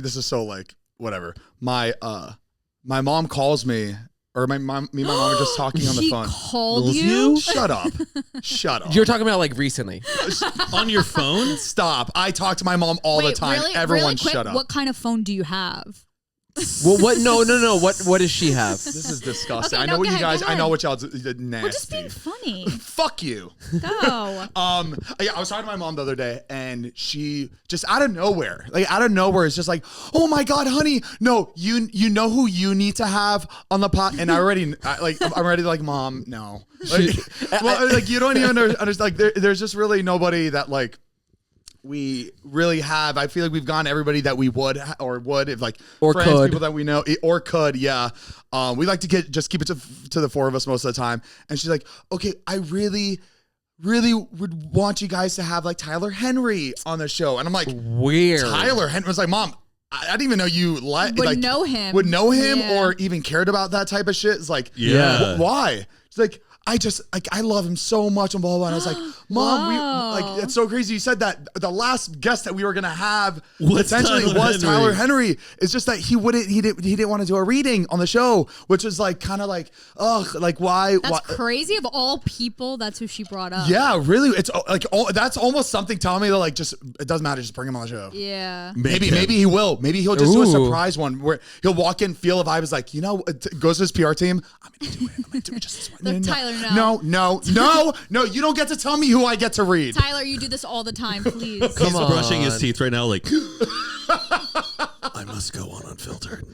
This is so like whatever. My mom calls me, or me and my mom are just talking on the phone. She called you? Shut up. Shut up. You're talking about like recently on your phone? Stop. I talk to my mom all the time. Really, Everyone, really quick, shut up. What kind of phone do you have? Well, what? No. What does she have? This is disgusting. Okay, I no, know what go you ahead, guys. go I know ahead. what y'all did. Nasty. We're just being funny. Fuck you. Go. Yeah, I was talking to my mom the other day, and she just out of nowhere, it's just like, oh my god, honey, no, you know who you need to have on the pot, and I'm already like, mom, no, like you don't even understand. Like there's just really nobody that like we really have. I feel like we've gone everybody that we would if like or friends, could. people that we know or could. Yeah. We like to keep it to the four of us most of the time. And she's like, okay, I really would want you guys to have like Tyler Henry on the show. And I'm like, weird. Tyler Henry was like, Mom, I didn't even know you Would know him. Would know him Yeah. or even cared about that type of shit. It's like, Yeah. Why? She's like, I love him so much and blah, blah, blah. And I was like, Mom, Whoa. it's so crazy. You said that the last guest that we were going to have Was essentially Tyler was Henry. Tyler Henry. It's just that he didn't want to do a reading on the show, which is like, kind of like, ugh, like why? That's crazy. Of all people, that's who she brought up. Yeah, really. It's like, that's almost something telling me that like, just, it doesn't matter. Just bring him on the show. Yeah. Maybe he will. Maybe he'll just do a Ooh. surprise one where he'll walk in, feel a vibe, is like, goes to his PR team. I'm gonna do it just this one. Look, Tyler, no. No, you don't get to tell me who I get to read. Tyler, you do this all the time, please. He's on. brushing his teeth right now, like, I must go on unfiltered.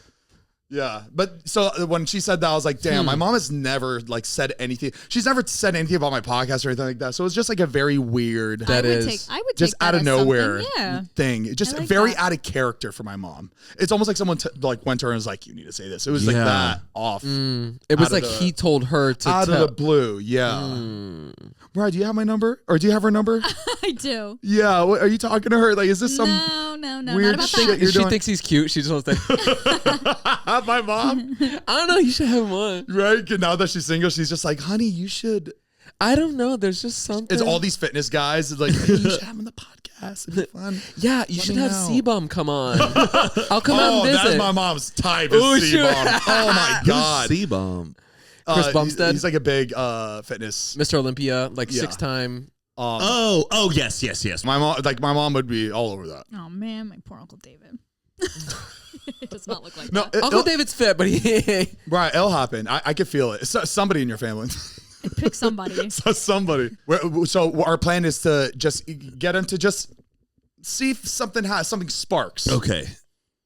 Yeah, but so when she said that, I was like, damn, my mom has never like said anything. She's never said anything about my podcast or anything like that. So it's just like a very weird, That I would is take just that out of as nowhere something. Yeah. thing. Just I like very that. out of character for my mom. It's almost like someone like went to her and was like, you need to say this. It was like Yeah. that off. It was Out of like the- he told her to Out tell. of the blue, yeah. Right? Do you have my number, or do you have her number? I do. Yeah. What, are you talking to her? Like, is this some No, weird not about shit that. you're She doing? thinks he's cute. She just wants to. my mom? I don't know. You should have him on. Right? Now that she's single, she's just like, honey, you should. I don't know. There's just something. It's all these fitness guys. It's like, hey, you should have him on the podcast. It'd be fun. Yeah, you Let should me have know. C-Bum come on. I'll come out and visit. That's my mom's type. Is Oh, C-bomb. sure. Oh my god. C-bomb. Chris Bumstead? He's like a big fitness. Mr. Olympia, like Yeah. 6-time. Oh, yes. My mom would be all over that. Oh man, my poor Uncle David. It does not look like No, that. Uncle David's fit, but he. Right, it'll happen. I could feel it. Somebody in your family. Pick somebody. Somebody. So our plan is to just get him to just see if something sparks. Okay.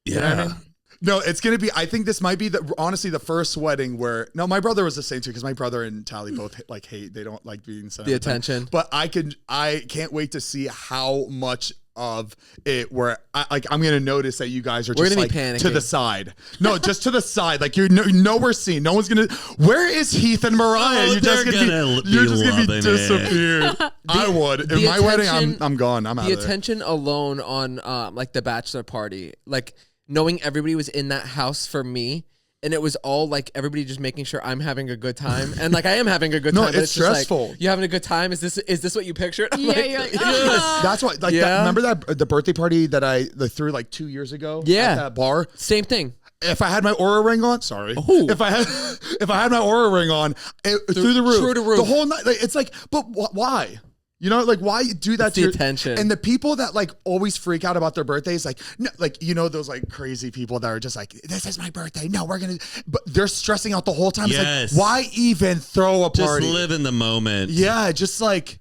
You know what I mean? No, it's gonna be. I think this might be honestly the first wedding where. No, my brother was the same too because my brother and Tally both hate. They don't like being sent The every time. attention. But I can't wait to see how much of it where I'm gonna notice that you guys are We're just gonna like be panicking. to the side. No, just to the side. Like you're nowhere seen. No one's gonna. Where is Heath and Mariah? Oh, you're just they're gonna gonna you're be just gonna be loving it. disappeared. I would. In my wedding, I'm gone. I'm out The of there. attention alone on like the bachelor party, like knowing everybody was in that house for me. And it was all like everybody just making sure I'm having a good time, and like I am having a good No, time. but it's just like, stressful. you having a good time? Is this what you pictured? I'm Yeah, you're like, That's why. Like, Yeah. remember the birthday party that I threw like 2 years ago? Yeah. At that bar. Same thing. If I had my Aura ring on, sorry. Ooh. If I had my Aura ring on, through the roof, through the roof. the whole night. Like, it's like, but why? You know, like why do that? It's the attention. And the people that like always freak out about their birthdays, like, no, like those like crazy people that are just like, this is my birthday. No, we're gonna. But they're stressing out the whole time. Yes. It's like, why even throw a Just party? live in the moment. Yeah, just like.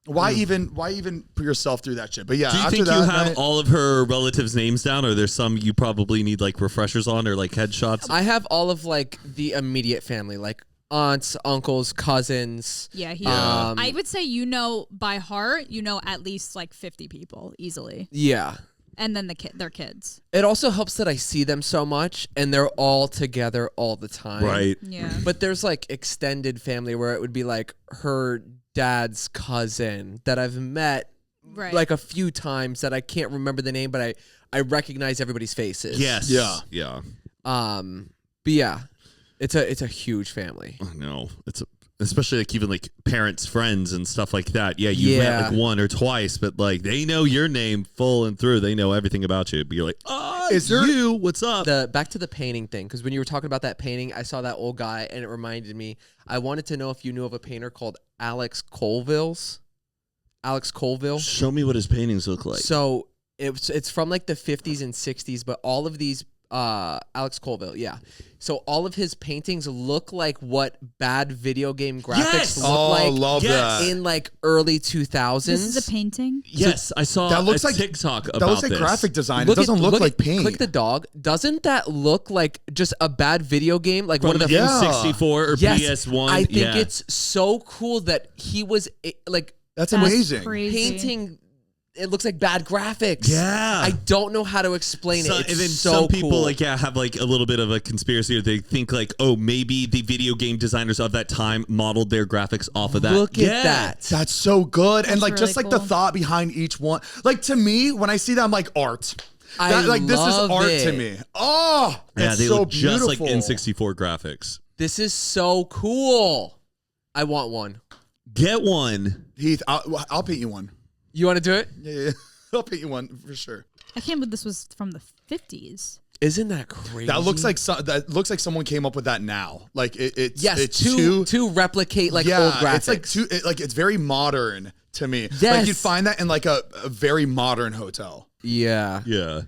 Why even put yourself through that shit? But yeah, Do you after think that you have night- all of her relatives' names down, or there's some you probably need like refreshers on, or like headshots? I have all of like the immediate family, like aunts, uncles, cousins. Yeah, I I would say by heart, at least like 50 people easily, Yeah. and then their kids. It also helps that I see them so much and they're all together all the time. Right. Yeah. But there's like extended family where it would be like her dad's cousin that I've met Right. like a few times that I can't remember the name, but I recognize everybody's faces. Yes. Yeah. Yeah. But yeah, it's a huge family. I know. Especially like even like parents, friends, and stuff like that. Yeah, you met like one or twice, but like they know your name full and through. They know everything about you. But you're like, Is there- you? What's up? Back to the painting thing, because when you were talking about that painting, I saw that old guy and it reminded me. I wanted to know if you knew of a painter called Alex Colville. Show me what his paintings look like. So it's from like the 50s and 60s, but all of these Alex Colville, yeah. So all of his paintings look like what bad video game graphics look like love that. in like early 2000s. This is a painting. Yes, I saw That looks a like TikTok about that looks like this. graphic design. It doesn't look like paint. Click the dog. Doesn't that look like just a bad video game? Like From one of the N64 or Yes, PS1. I think it's so cool that he was like That's amazing. Crazy. painting. It looks like bad graphics. Yeah. I don't know how to explain it. It's and then so some people cool. have like a little bit of a conspiracy, or they think like, oh, maybe the video game designers of that time modeled their graphics off of that. Look at that. That's so good. And That's like just really like the cool. thought behind each one. Like to me, when I see that, I'm like art. I Like this is love art to it. me. Oh, Yeah, it's they so look just like beautiful. N64 graphics. This is so cool. I want one. Get one. Heath, I'll paint you one. You want to do it? Yeah. I'll paint you one for sure. I can't believe this was from the 50s. Isn't that crazy? That looks like someone came up with that now. Like it's yes, it's to replicate like yeah, old graphics. it's like it's very modern to me. Like Yes. you'd find that in like a very modern hotel. yeah. Yeah.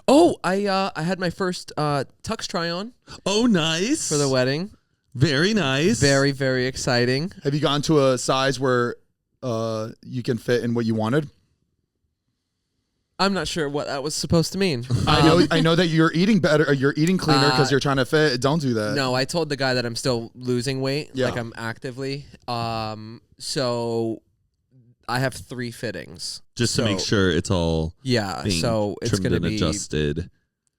Oh, I had my first tux try on Oh, nice. for the wedding. Very nice. Very, very exciting. Have you gone to a size where you can fit in what you wanted? I'm not sure what that was supposed to mean. I know that you're eating better, or you're eating cleaner because you're trying to fit. Don't do that. No, I told the guy that I'm still losing weight. Yeah. Like I'm actively. So I have 3 fittings. Just to make So- sure it's all Yeah. being So it's trimmed going to and be, adjusted.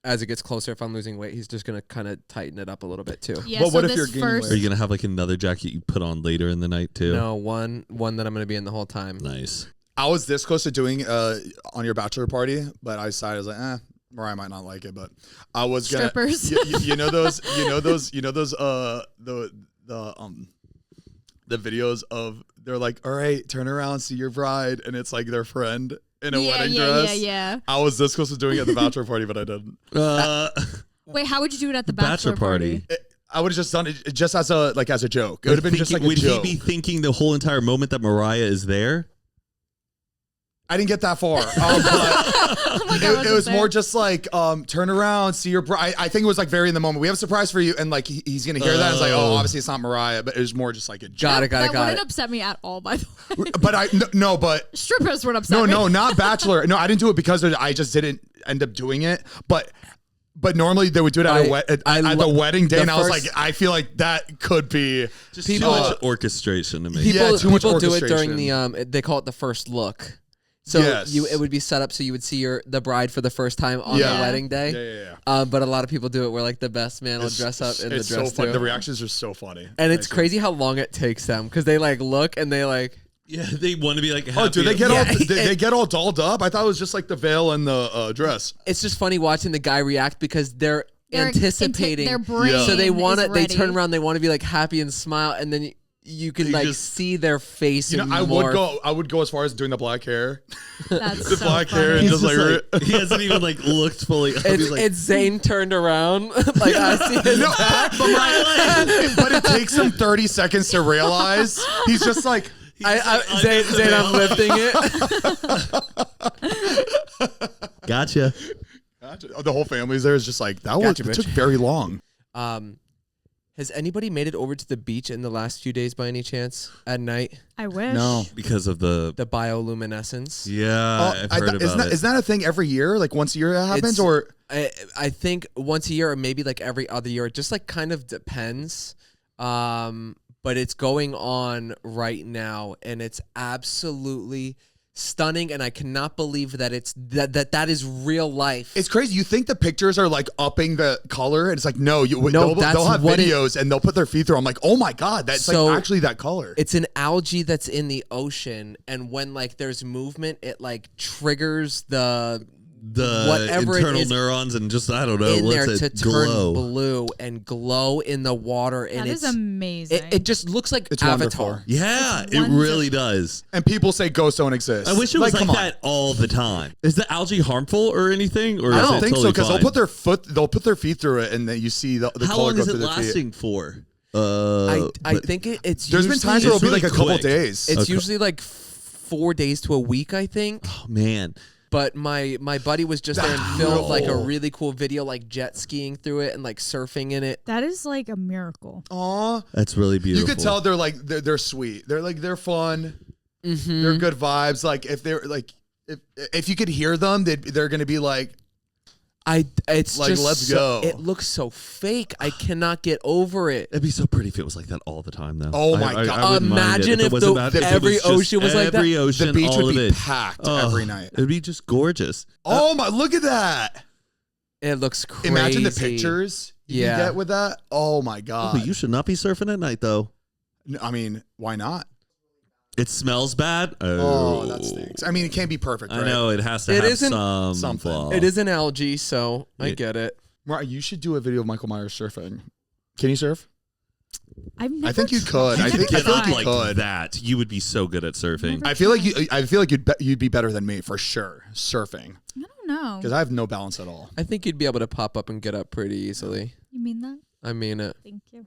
as it gets closer, if I'm losing weight, he's just going to kind of tighten it up a little bit too. Yeah, But so what if this you're gaining first, Are you gonna have like another jacket you put on later in the night too? No, one that I'm going to be in the whole time. Nice. I was this close to doing on your bachelor party, but I decided I was like, Mariah might not like it, but I was gonna Strippers. You know those the videos of they're like, all right, turn around, see your bride, and it's like their friend in a wedding dress. Yeah. I was this close to doing it at the bachelor party, but I didn't. Wait, how would you do it at the Bachelor bachelor party? I would have just done it just as a joke. It would have been just like a would joke. he be thinking the whole entire moment that Mariah is there? I didn't get that far. But Oh my God, it was wasn't more there? just like, turn around, see your bride. I think it was like very in the moment. We have a surprise for you. And like, he's going to hear that. It's like, oh, obviously it's not Mariah, but it was more just like a joke. Got it. That wouldn't upset me at all, by the way. But but Strippers would upset me. no, not bachelor. No, I didn't do it because I just didn't end up doing it. But normally they would do it at the wedding day. And I was like, I feel like that could be Just too much orchestration to me. Yeah, too much people do it during orchestration. the they call it the first look. So Yes. it would be set up so you would see the bride for the first time on Yeah. the wedding day. Yeah. But a lot of people do it where like the best man will dress up in the It's dress so funny. too. The reactions are so funny. And it's crazy how long it takes them because they like look and they like. Yeah, they want to be like. Oh, do they get Yeah. all they get all dolled up? I thought it was just like the veil and the dress. It's just funny watching the guy react because they're They're anticipating. their brain So they want is to. They turn ready. around. They want to be like happy and smile, and then you can You like just- see their face. You know, and I morph. would go as far as doing the black hair. That's The so black funny. hair and He's just like, he hasn't even like looked fully. Up. It's, He's like, it's Zane turned around. Like I see his no, back. but it takes him 30 seconds to realize. He's just like, Zane, I'm lifting it. gotcha. the whole family's there is just like, that Gotcha, it bitch. took very long. Has anybody made it over to the beach in the last few days by any chance at night? I wish. No. Because of the. The bioluminescence. Yeah, I've heard about it. Isn't that a thing every year? Like once a year it happens? It's- Or I think once a year or maybe like every other year. It just like kind of depends. But it's going on right now and it's absolutely stunning and I cannot believe that it's that is real life. it's crazy. You think the pictures are like upping the color, and it's like, no, No, they'll that's have what videos and they'll put their feet through. I'm like, oh my God, that's So- like actually that color. It's an algae that's in the ocean and when like there's movement it like triggers the whatever it internal is neurons and just I don't know. in there Let's to it turn glow. blue and glow in the water and That is it's amazing. it just looks like It's Avatar. wonderful. Yeah, It's it wonderful. really does. And people say ghosts don't exist. I wish it was come like on. that all the time. Is the algae harmful or anything? Or I is don't it think so totally because fine? they'll put their feet through it, and then you see the How color long go is it through their feet. lasting for? I but- think it's There's been usually, times where it'll be really like a couple quick. days. it's Okay. usually like 4 days to a week I think. Oh man, but my buddy was just there and filmed like a really cool video, like jet skiing through it and like surfing in it. That is like a miracle. Aw. That's really beautiful. You could tell they're like they're sweet. They're fun. Mm-hmm. They're good vibes. Like if they're like if you could hear them, they're gonna be like. It's like, just let's go. It looks so fake. I cannot get over it. It'd be so pretty if it was like that all the time, though. Oh my God. I wouldn't mind Imagine it if it wasn't every ocean was like that. Every ocean, The beach all would of be it. packed every night. It'd be just gorgeous. Oh my! Look at that. It looks crazy. Imagine the pictures you can get with that. Oh my God. Oh, you should not be surfing at night, though. I mean, why not? It smells bad. Oh, that stinks. I mean, it can't be perfect, right? I know it has to It have isn't something. flaw. It is an algae, so I get it. Right, you should do a video of Michael Myers surfing. Can you surf? I think you could. I feel like you like could. that. You would be so good at surfing. I feel like you'd be better than me for sure surfing I don't know. because I have no balance at all. I think you'd be able to pop up and get up pretty easily. You mean that? I mean it. Thank you.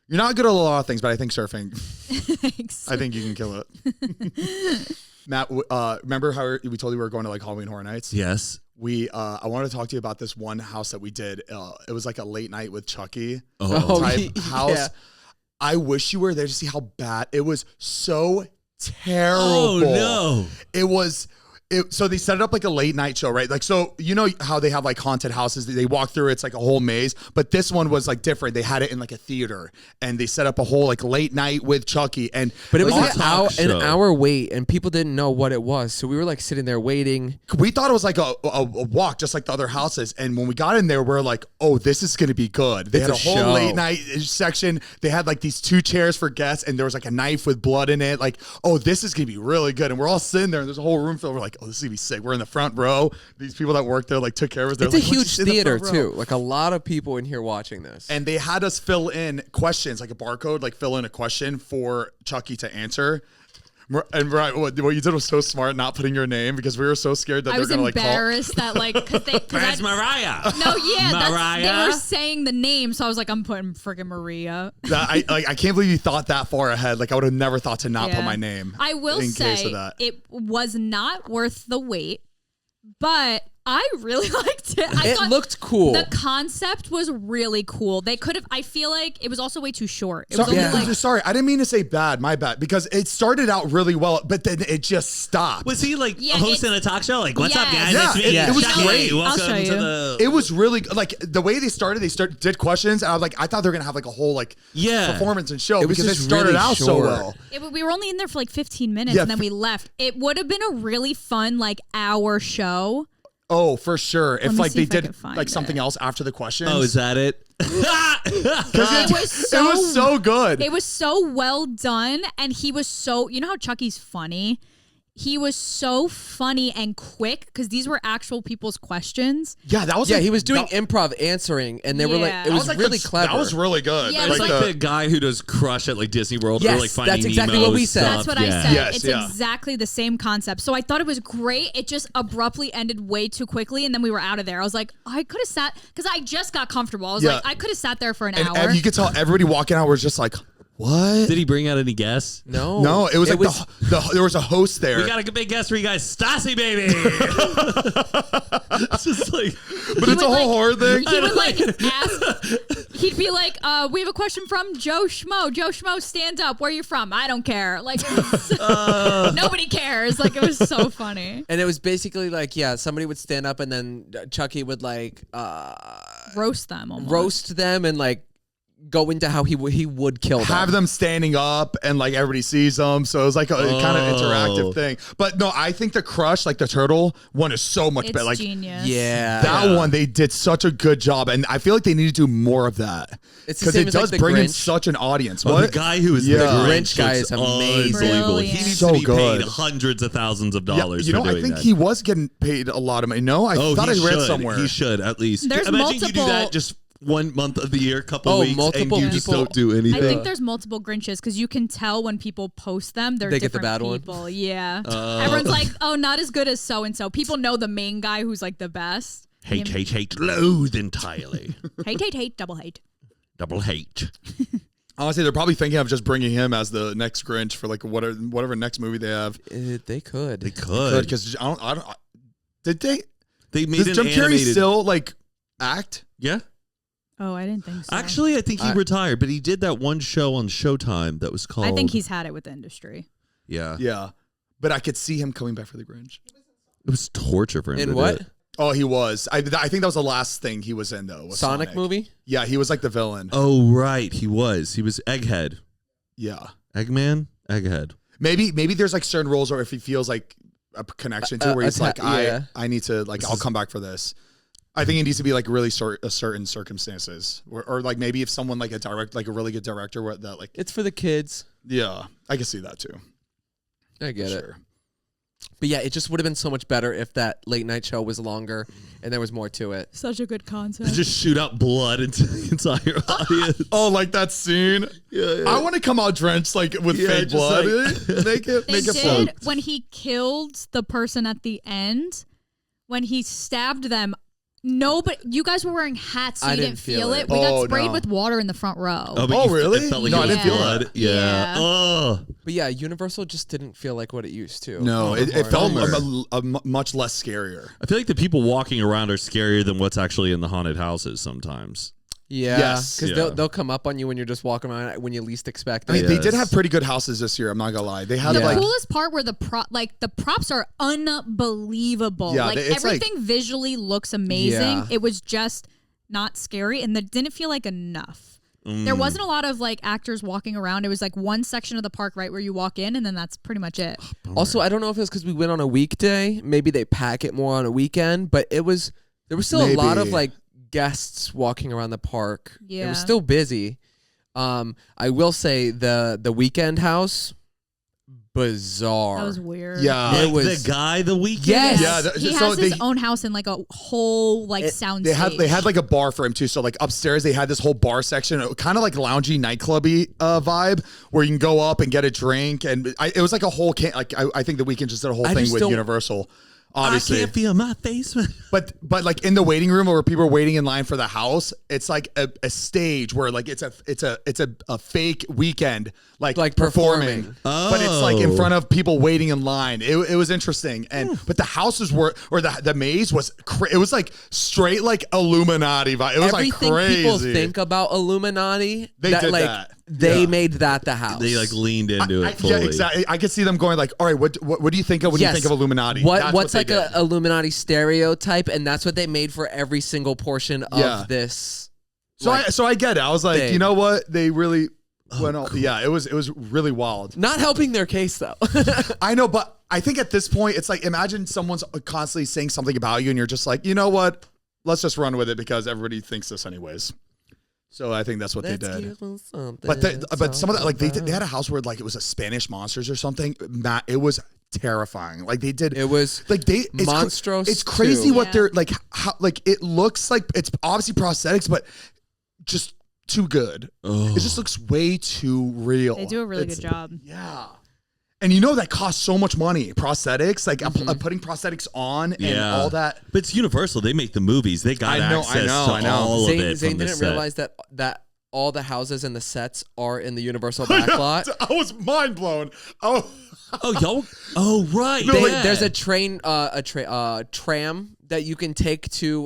You're not good at a lot of things, but I think surfing. Thanks. I think you can kill it. Matt, remember how we told you we were going to like Halloween Horror Nights? Yes. I wanted to talk to you about this one house that we did. It was like a late night with Chucky Oh. type house. Yeah. I wish you were there to see how bad it was. So terrible. Oh no. It was. So they set it up like a late night show, right? Like, so you know how they have like haunted houses that they walk through, it's like a whole maze, but this one was like different. They had it in like a theater and they set up a whole like late night with Chucky. But it was like, an hour wait and people didn't know what it was. So we were like sitting there waiting. we thought it was like a walk, just like the other houses. And when we got in there, we're like, oh, this is going to be good. They had a whole show. late night section. They had like these 2 chairs for guests and there was like a knife with blood in it. Like, oh, this is going to be really good. And we're all sitting there and there's a whole room filled. We're like, oh, this is going to be sick. We're in the front row. These people that work there like took care of us. They're It's a like, "Let's huge just sit in the theater front row." too. Like a lot of people in here watching this. And they had us fill in questions, like a barcode, like fill in a question for Chucky to answer. And right, what you did was so smart, not putting your name because we were so scared that I they're was gonna like call. embarrassed that like because Where's Mariah? no yeah Mariah? they were saying the name, so I was like, I'm putting friggin' Maria. I can't believe you thought that far ahead. Like I would have never thought to not put Yeah. my name. I will in say case of that. it was not worth the wait, but I really liked it. It thought looked cool. The concept was really cool. They could have. I feel like it was also way too short. It was Sorry, only like sorry, I didn't mean to say bad. My bad, because it started out really well, but then it just stopped. Was he like Yeah, hosting a talk show? Like, what's up, Yes. guys? Yeah, Nice to meet it you. was Chucky. great. Welcome I'll show to you. the. It was really like the way they did questions, and I was like, I thought they were gonna have like a whole like Yeah. performance and show It was because it just started really out so short. well. we were only in there for like 15 minutes, Yeah. and then we left. It would have been a really fun like hour show. Oh, for sure. If me like see they if I did can find like something it. else after the questions. Oh, is that it? It was so good. It was so well done, and he was so. You know how Chucky's funny. He was so funny and quick because these were actual people's questions. Yeah, that was yeah, like, he was doing that, improv answering, and they were like, Yeah. it that was like really the- clever. That was really good. Yeah, it It's was like like the guy who does Crush at like Disney World Yes, or like Finding that's exactly Nemo what we said. stuff. That's what I Yeah. said. Yes, It's yeah. exactly the same concept. So I thought it was great. It just abruptly ended way too quickly, and then we were out of there. I was like, I could have sat because I just got comfortable. I was Yeah. like, I could have sat there for an and hour. you could tell everybody walking out was just like, what? Did he bring out any guests? no, it was like there was a host there. We got a big guest for you guys, Stassi, baby. It's just like, but it's a whole horror thing. He would like ask. He'd be like, "We have a question from Joe Schmo. Joe Schmo, stand up. Where are you from? I don't care. Like nobody cares. Like it was so funny. And it was basically like, yeah, somebody would stand up, and then Chucky would like Roast them. Almost. roast them and like go into how he would kill them. Have them standing up and like everybody sees them. So it was like a kind of interactive thing. But no, I think the Crush, like the turtle one is so much It's better. Like genius. Yeah, that one, they did such a good job. And I feel like they need to do more of that. It's the Because same it as, like, does the bring in Grinch. such an audience. oh, What? the guy who is Yeah. the Grinch guy looks is amazing. unbelievable. He Brilliant. needs So to be good. paid hundreds of thousands of Yeah, dollars. you know, for I doing think that. he was getting paid a lot of money. No, I thought I he read should. somewhere. He should at least. There's Imagine you do multiple- that just 1 month of the year, couple Oh, weeks, multiple and you just people. don't do anything. I think there's multiple Grinches because you can tell when people post them, they're They get the different bad one? people. Yeah. Everyone's like, oh, not as good as so and so. People know the main guy who's like the best. hate, loathe entirely. Hate, double hate. Double hate. Honestly, they're probably thinking of just bringing him as the next Grinch for like whatever next movie they have. They could. They could. Because Did they? They made Does an Jim Carrey animated. still like act? Yeah. Oh, I didn't think so. Actually, I think he retired, but he did that one show on Showtime that was called. I think he's had it with the industry. Yeah. Yeah, but I could see him coming back for the Grinch. It was torture for him. In to what? do it. Oh, he was. I think that was the last thing he was in though. Was Sonic movie? Yeah, he was like the villain. Oh, right. He was. He was Egghead. Yeah. Eggman? Egghead. Maybe there's like certain roles, or if he feels like a connection to, where he's like, yeah. I need to like, I'll come back for this. I think it needs to be like really certain circumstances, or like maybe if someone like a really good director, where that like, It's for the kids. yeah, I can see that too. I get it. Sure. But yeah, it just would have been so much better if that late night show was longer and there was more to it. Such a good To concept. just shoot out blood into the entire audience. Oh, like that scene. Yeah. I want to come out drenched like with fake just blood. like- make it They float. did when he killed the person at the end. When he stabbed them, nobody. You guys were wearing hats, so I you didn't didn't feel feel it. it. We Oh, got sprayed no. with water in the front row. but Oh, you- really? It felt like No, it I was didn't feel blood. that. Yeah. Yeah. Oh. But yeah, Universal just didn't feel like what it used to. No, it Horror. felt Bummer. much less scarier. I feel like the people walking around are scarier than what's actually in the haunted houses sometimes. Yeah, Yes. because Yeah. they'll come up on you when you're just walking around when you least expect it. I mean, they did Yes. have pretty good houses this year. I'm not gonna lie. They had The like coolest part were the props are unbelievable. Yeah, like it's like- everything visually looks amazing. Yeah. It was just not scary, and that didn't feel like enough. There wasn't a lot of like actors walking around. It was like one section of the park right where you walk in, and then that's pretty much it. Also, I don't know if it's because we went on a weekday. Maybe they pack it more on a weekend, but there was still a lot of Maybe. like guests walking around the park. It Yeah. was still busy. I will say the weekend house, bizarre. That was weird. yeah. It Like was- the guy the weekend? Yes. Yeah, He so has his they- own house and like a whole like sound. They had like a bar for him too. So like upstairs they had this whole bar section, kind of like loungy nightclubby vibe, where you can go up and get a drink, and it was like a whole I think the weekend just did a whole I thing just with don't- Universal. I Obviously, can't feel my face. but like in the waiting room where people are waiting in line for the house, it's like a stage where like it's a fake weekend like performing. But it's like in front of people waiting in line. It was interesting, and but the houses were, or the maze was it was like straight like Illuminati vibe. It was Everything like crazy. people think about Illuminati, They did like, that. They Yeah. made that the house. They like leaned into it fully. Yeah, exactly. I could see them going like, all right, what do you think of when you think of Illuminati? That's What's they like did. a Illuminati stereotype, and that's what they made for every single portion of this. So I get it. I was like, thing. you know what? They really went all, yeah, it was really wild. Not helping their case though. I know, but I think at this point, it's like, imagine someone's constantly saying something about you and you're just like, you know what? Let's just run with it because everybody thinks this anyways. So I think that's what they did. But some of that, like they had a house where like it was a Spanish monsters or something. Matt, it was terrifying. Like they did. It was like it's monstrous. It's crazy too. what Yeah. they're like. How like it looks like it's obviously prosthetics, but just too good. Oh. It just looks way too real. They do a really It's- good job. Yeah. And you know that costs so much money. Prosthetics, like putting prosthetics on and all that. But it's Universal. They make the movies. They got I know, access I to know. all of Zane, it. Zane from the didn't set. realize that all the houses and the sets are in the Universal backlot. I was mind blown. Oh, Oh, y'all. Oh, right. No, like, There's a tram that you can take to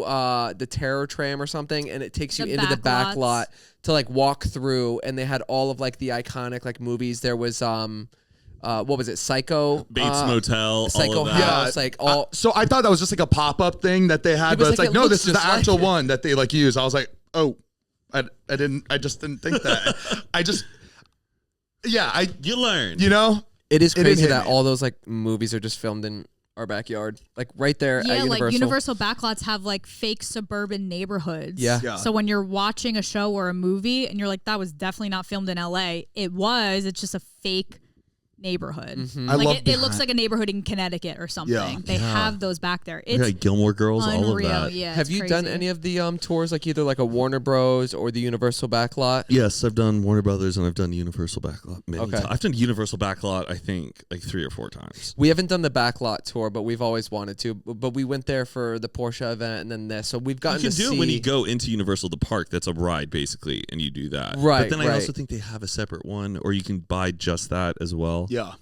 the Terror Tram or something, and it takes you The into the back backlots. lot to like walk through. And they had all of like the iconic like movies. There was what was it? Psycho, Bates Motel. Psycho all of that. House, like all. so I thought that was just like a pop up thing that they had, It but was it's like, like it no, this looks is the just like actual it. one that they like use. I was like, oh, I just didn't think that. You learned. You know, It is It didn't crazy hit that me. all those like movies are just filmed in our backyard, like right there at Yeah, Universal. like Universal backlots have like fake suburban neighborhoods. Yeah. Yeah. So when you're watching a show or a movie and you're like, that was definitely not filmed in LA, it was. It's just a fake neighborhood. Mm-hmm. I love Like it looks like a neighborhood in Connecticut or something. Yeah. They have those back there. Yeah, It's like Gilmore Girls, unreal. all of that. Yeah. Have it's you done crazy. any of the tours, like either like a Warner Bros or the Universal backlot? Yes, I've done Warner Brothers and I've done Universal Backlot many Okay. times. I've done Universal Backlot, I think, like 3 or 4 times. We haven't done the backlot tour, but we've always wanted to. But we went there for the Porsche event and then this, so we've gotten You to can do see. it when you go into Universal the park. That's a ride, basically, and you do that. Right, But then I right. also think they have a separate one, or you can buy just that as well. yeah.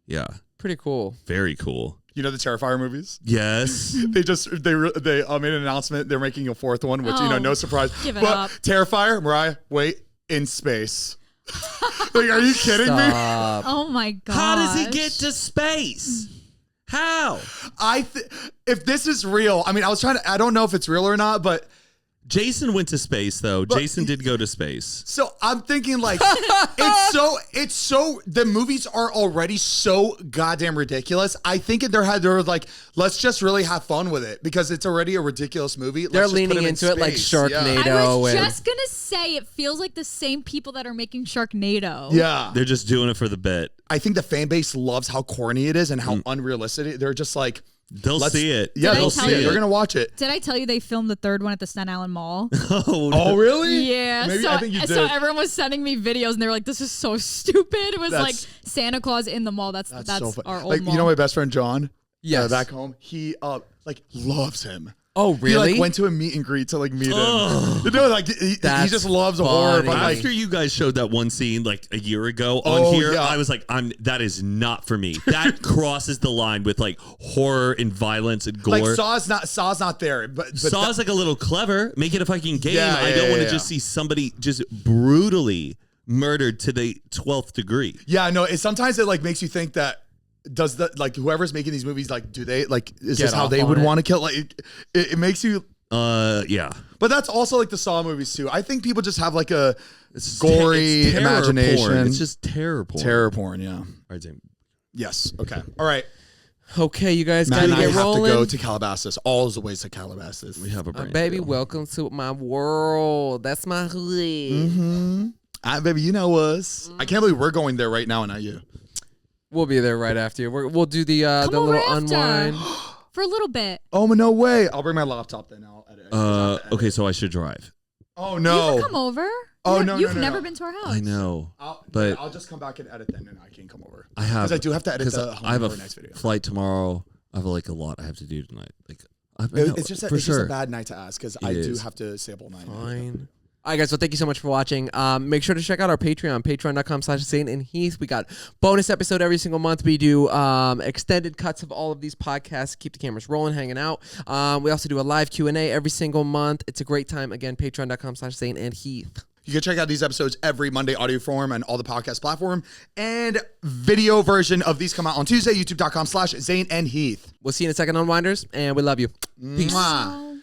Yeah. Pretty cool. Very cool. You know the Terrifier movies? Yes. They made an announcement. They're making a fourth one, which no surprise. Give it but up. Terrifier, Mariah, wait, in space. Like, are you kidding me? Oh my god! How does he get to space? How? If this is real, I mean, I don't know if it's real or not, but Jason went to space, though. Jason did go to space. so I'm thinking like it's so the movies are already so goddamn ridiculous. I think they're like, let's just really have fun with it because it's already a ridiculous movie. They're Let's just put leaning him in into it like space. Sharknado. I was and- just gonna say it feels like the same people that are making Sharknado. Yeah. They're just doing it for the bit. I think the fan base loves how corny it is and how unrealistic it is. They're just like, They'll see it. Yeah, Did I they'll tell see it. you- They're gonna watch it. Did I tell you they filmed the third one at the Staten Island Mall? Oh, really? Yeah. Maybe, so, I think you did. so everyone was sending me videos and they were like, "This is so stupid." It was like That's- Santa Claus in the mall. That's so fun. our old Like, mall. you know my best friend John? Yes. Back home, he like loves him. Oh, really? He like went to a meet and greet to like meet him. Oh. You know, like he That's just loves horror. But funny. like, After you guys showed that one scene like a year ago Oh, on here, yeah. I was like, that is not for me. That crosses the line with like horror and violence and gore. like Saw's not there. But Saw's like a little clever. Make it a fucking game. Yeah, I don't yeah, want to yeah. just see somebody just brutally murdered to the 12th degree. yeah, no. Sometimes it like makes you think that does the like whoever's making these movies like do they like is Get this how off they on would it. want to kill? Like it makes you. Yeah. But that's also like the Saw movies too. I think people just have like a It's gory it's terror imagination. porn. It's just terror porn. terror porn. Yeah. All right, Zane. Yes. Okay. All right. Okay, you guys Matt gotta and I get have rolling. to go to Calabasas. All the ways to Calabasas. We have a brain. Baby, deal. welcome to my world. That's my hood. Mm-hmm. Baby, you know us. I can't believe we're going there right now and not you. We'll be there right after you. We'll do the Come over little after. unwind. For a little bit. Oh, no way. I'll bring my laptop then. I'll edit. Okay, so I should drive. Oh, You no. can come over. Oh, You- no, no, You've no, never no. been to our house. I know. But But- I'll just come back and edit then and I can come over. I have Because I do have to edit 'cause the I have a Home Nice video. flight tomorrow. I have like a lot I have to do tonight. Like It's just for sure. a bad night to ask because I do is. have to stay up all night. Fine. All right, guys. So thank you so much for watching. Make sure to check out our Patreon, patreon.com/Zane and Heath. We got bonus episode every single month. We do extended cuts of all of these podcasts. Keep the cameras rolling, hanging out. We also do a live Q&A every single month. It's a great time. Again, patreon.com/Zane and Heath. You can check out these episodes every Monday, audio form and all the podcast platform. And video version of these come out on Tuesday, youtube.com/Zane and Heath. We'll see you in a second, Unwinders, and we love you. Peace. Mwah.